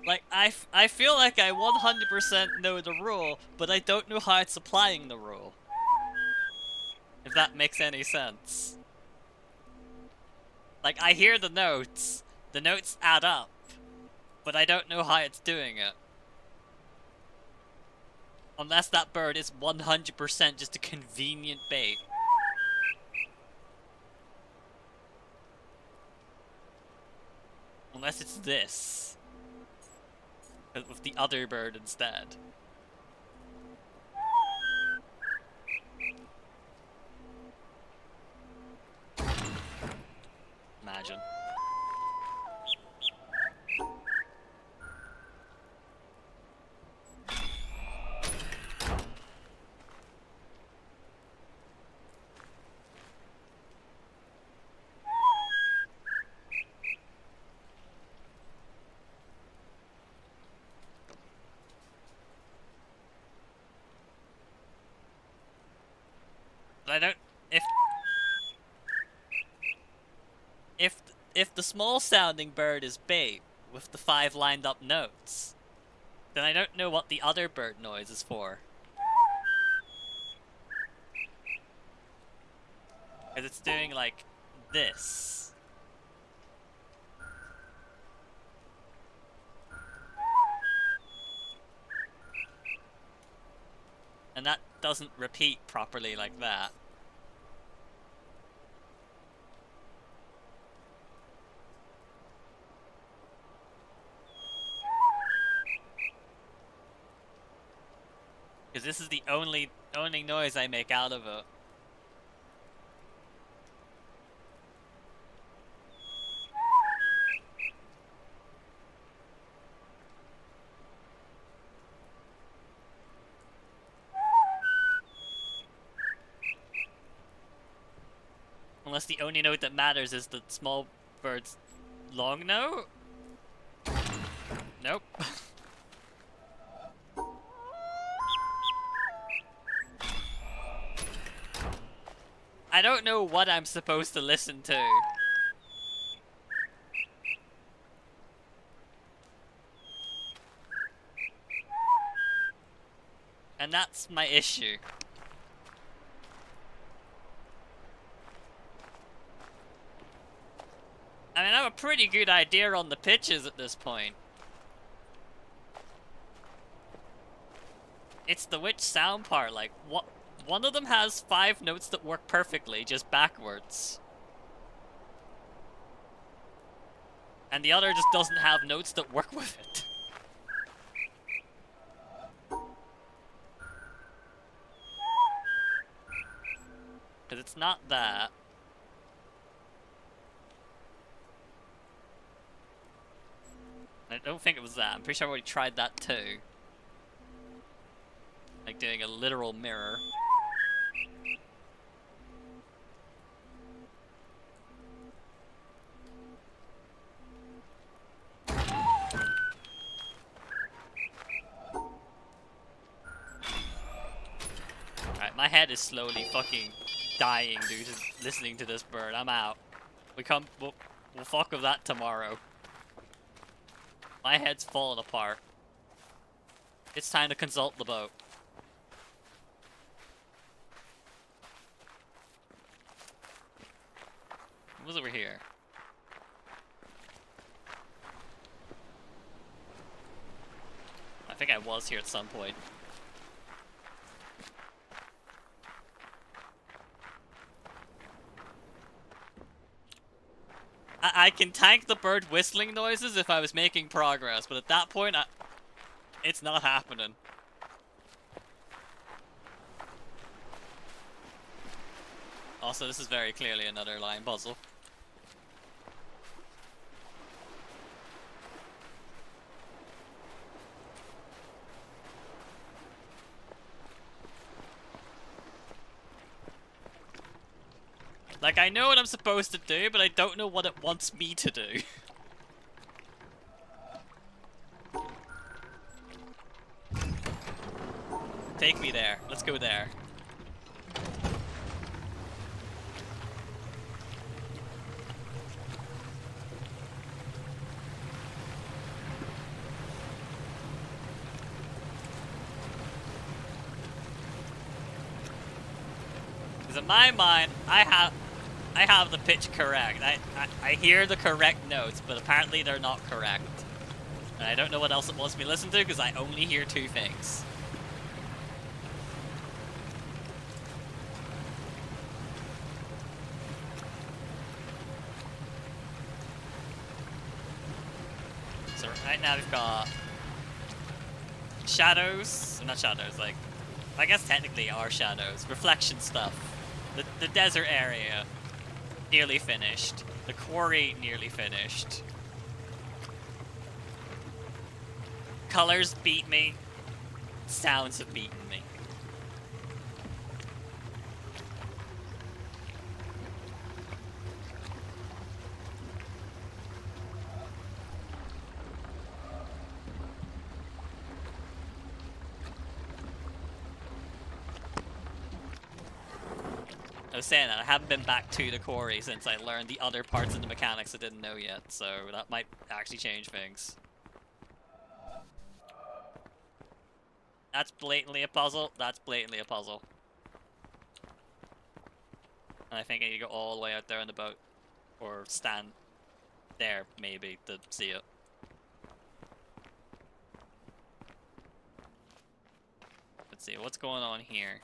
Like, I feel like I 100% know the rule, but I don't know how it's applying the rule. If that makes any sense. Like, I hear the notes add up, but I don't know how it's doing it. Unless that bird is 100% just a convenient bait. Unless it's this. With the other bird instead. Imagine. But I don't... If the small sounding bird is bait with the 5 lined up notes, then I don't know what the other bird noise is for. Because it's doing like this. And that doesn't repeat properly like that. Because this is the only noise I make out of it. Unless the only note that matters is the small bird's long note? Nope. I don't know what I'm supposed to listen to. And that's my issue. I mean, I have a pretty good idea on the pitches at this point. It's the which sound part, like, what? One of them has 5 notes that work perfectly, just backwards. And the other just doesn't have notes that work with it. Because it's not that. I don't think it was that. I'm pretty sure I already tried that too. Like doing a literal mirror. Alright, my head is slowly fucking dying, dude, just listening to this bird. I'm out. We'll fuck with that tomorrow. My head's falling apart. It's time to consult the boat. What was over here? I think I was here at some point. I can tank the bird whistling noises if I was making progress, but at that point, it's not happening. Also, this is very clearly another line puzzle. Like, I know what I'm supposed to do, but I don't know what it wants me to do. Take me there. Let's go there. Because in my mind, I have the pitch correct. I hear the correct notes, but apparently they're not correct. And I don't know what else it wants me to listen to, because I only hear two things. So right now we've got shadows, not shadows, like, I guess technically are shadows, reflection stuff. The desert area, nearly finished. The quarry, nearly finished. Colors beat me. Sounds have beaten me. I was saying that I haven't been back to the quarry since I learned the other parts of the mechanics I didn't know yet, so that might actually change things. That's blatantly a puzzle. That's blatantly a puzzle. And I think I need to go all the way out there on the boat. Or stand there, maybe, to see it. Let's see, what's going on here?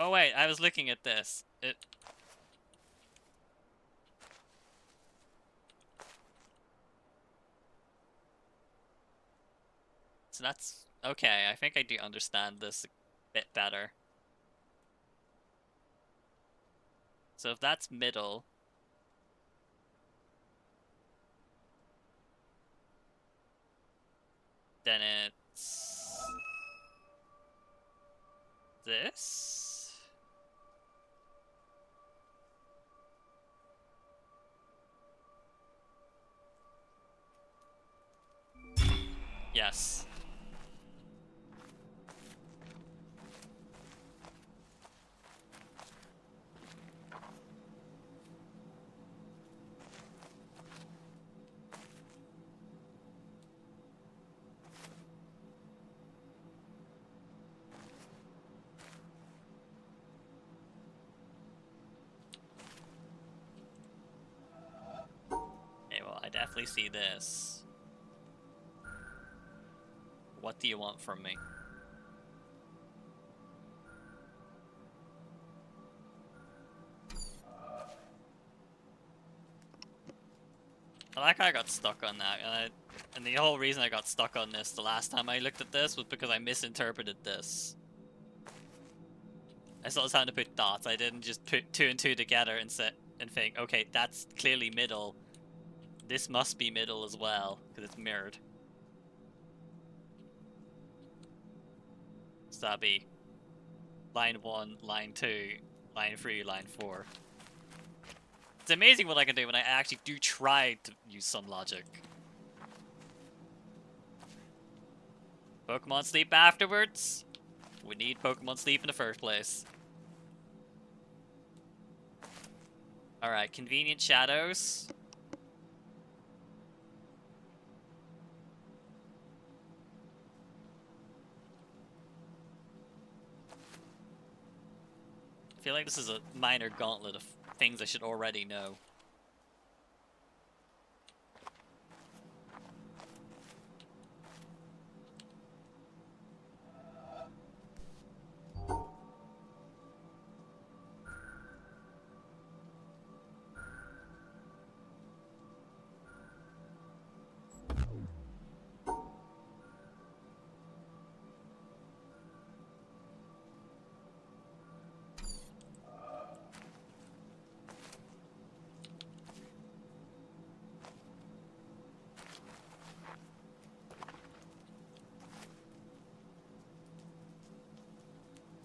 Oh wait, I was looking at this. So that's... okay, I think I do understand this a bit better. So if that's middle... then it's... this? Yes. Okay, well, I definitely see this. What do you want from me? I like how I got stuck on that, and the whole reason I got stuck on this the last time I looked at this was because I misinterpreted this. I thought it was time to put dots. I didn't just put two and two together and think, okay, that's clearly middle. This must be middle as well, because it's mirrored. So that'd be line 1, line 2, line 3, line 4. It's amazing what I can do when I actually do try to use some logic. Pokemon sleep afterwards? We need Pokemon sleep in the first place. Alright, convenient shadows. I feel like this is a minor gauntlet of things I should already know.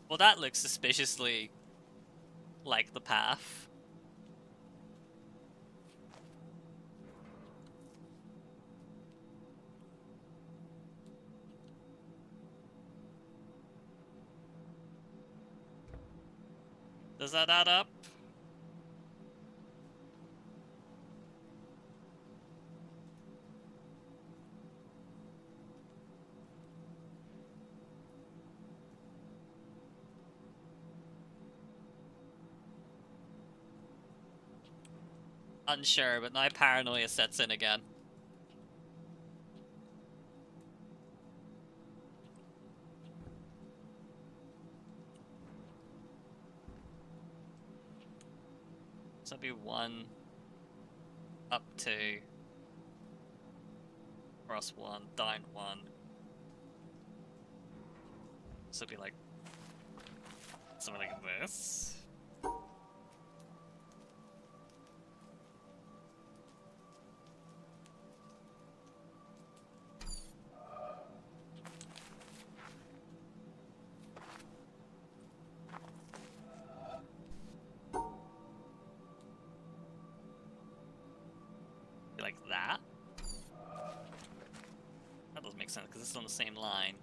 Well, that looks suspiciously like the path. Does that add up? Unsure, but my paranoia sets in again. So it'd be 1 up 2 cross 1 down 1. So it'd be like something like this. Like that. That doesn't make sense because it's on the same line.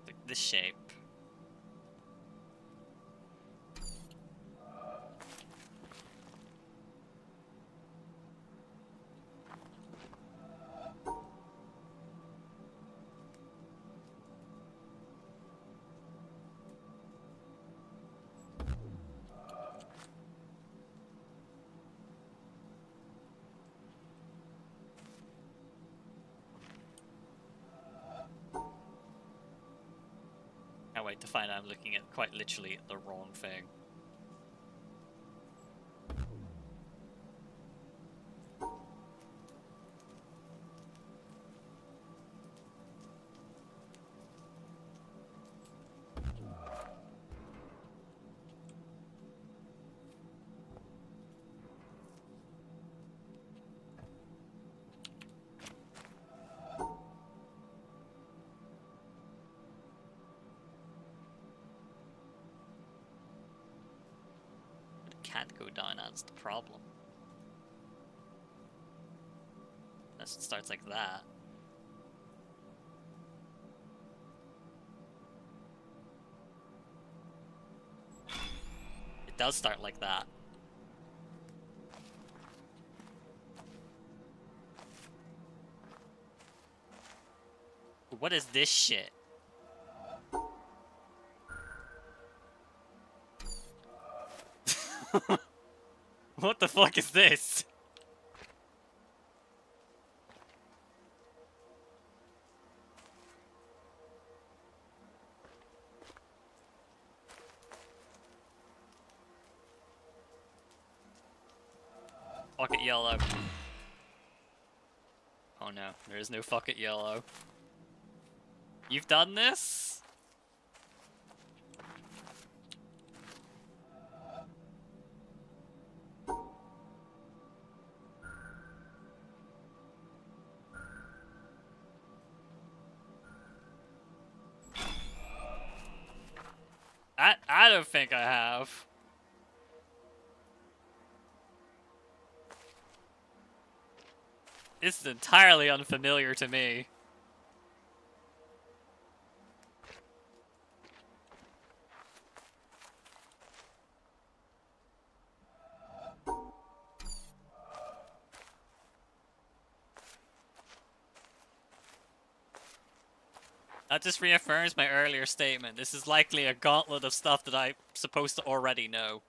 Like this shape. Can't wait to find out I'm looking at quite literally the wrong thing. Can't go down, that's the problem. Unless it starts like that. It does start like that. What is this shit? What the fuck is this? Fuck it, yellow. Oh no, there is no fuck it, yellow. You've done this? I don't think I have. This is entirely unfamiliar to me. That just reaffirms my earlier statement. This is likely a gauntlet of stuff that I'm supposed to already know.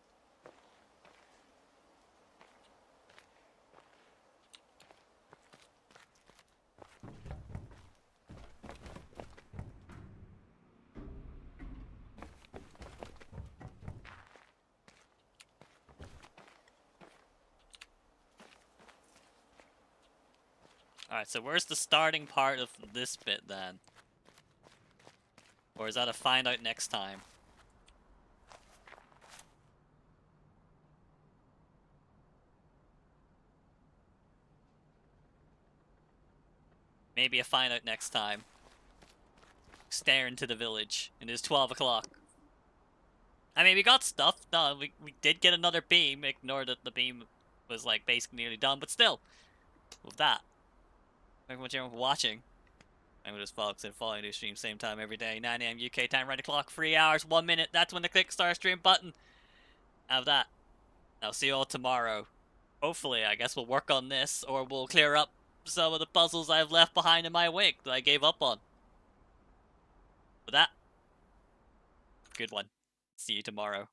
Alright, so where's the starting part of this bit then? Or is that a find out next time? Maybe a find out next time. Stare into the village. It is 12 o'clock. I mean, we got stuff done. We did get another beam. Ignore that the beam was, like, basically nearly done. But still, with that, thank you much everyone for watching. I'm just Fox and following new stream same time every day. 9 AM UK time, right o'clock, 3 hours, 1 minute. That's when the click start stream button. Have that. I'll see you all tomorrow. Hopefully, I guess we'll work on this, or we'll clear up some of the puzzles I've left behind in my wake that I gave up on. With that, good one. See you tomorrow.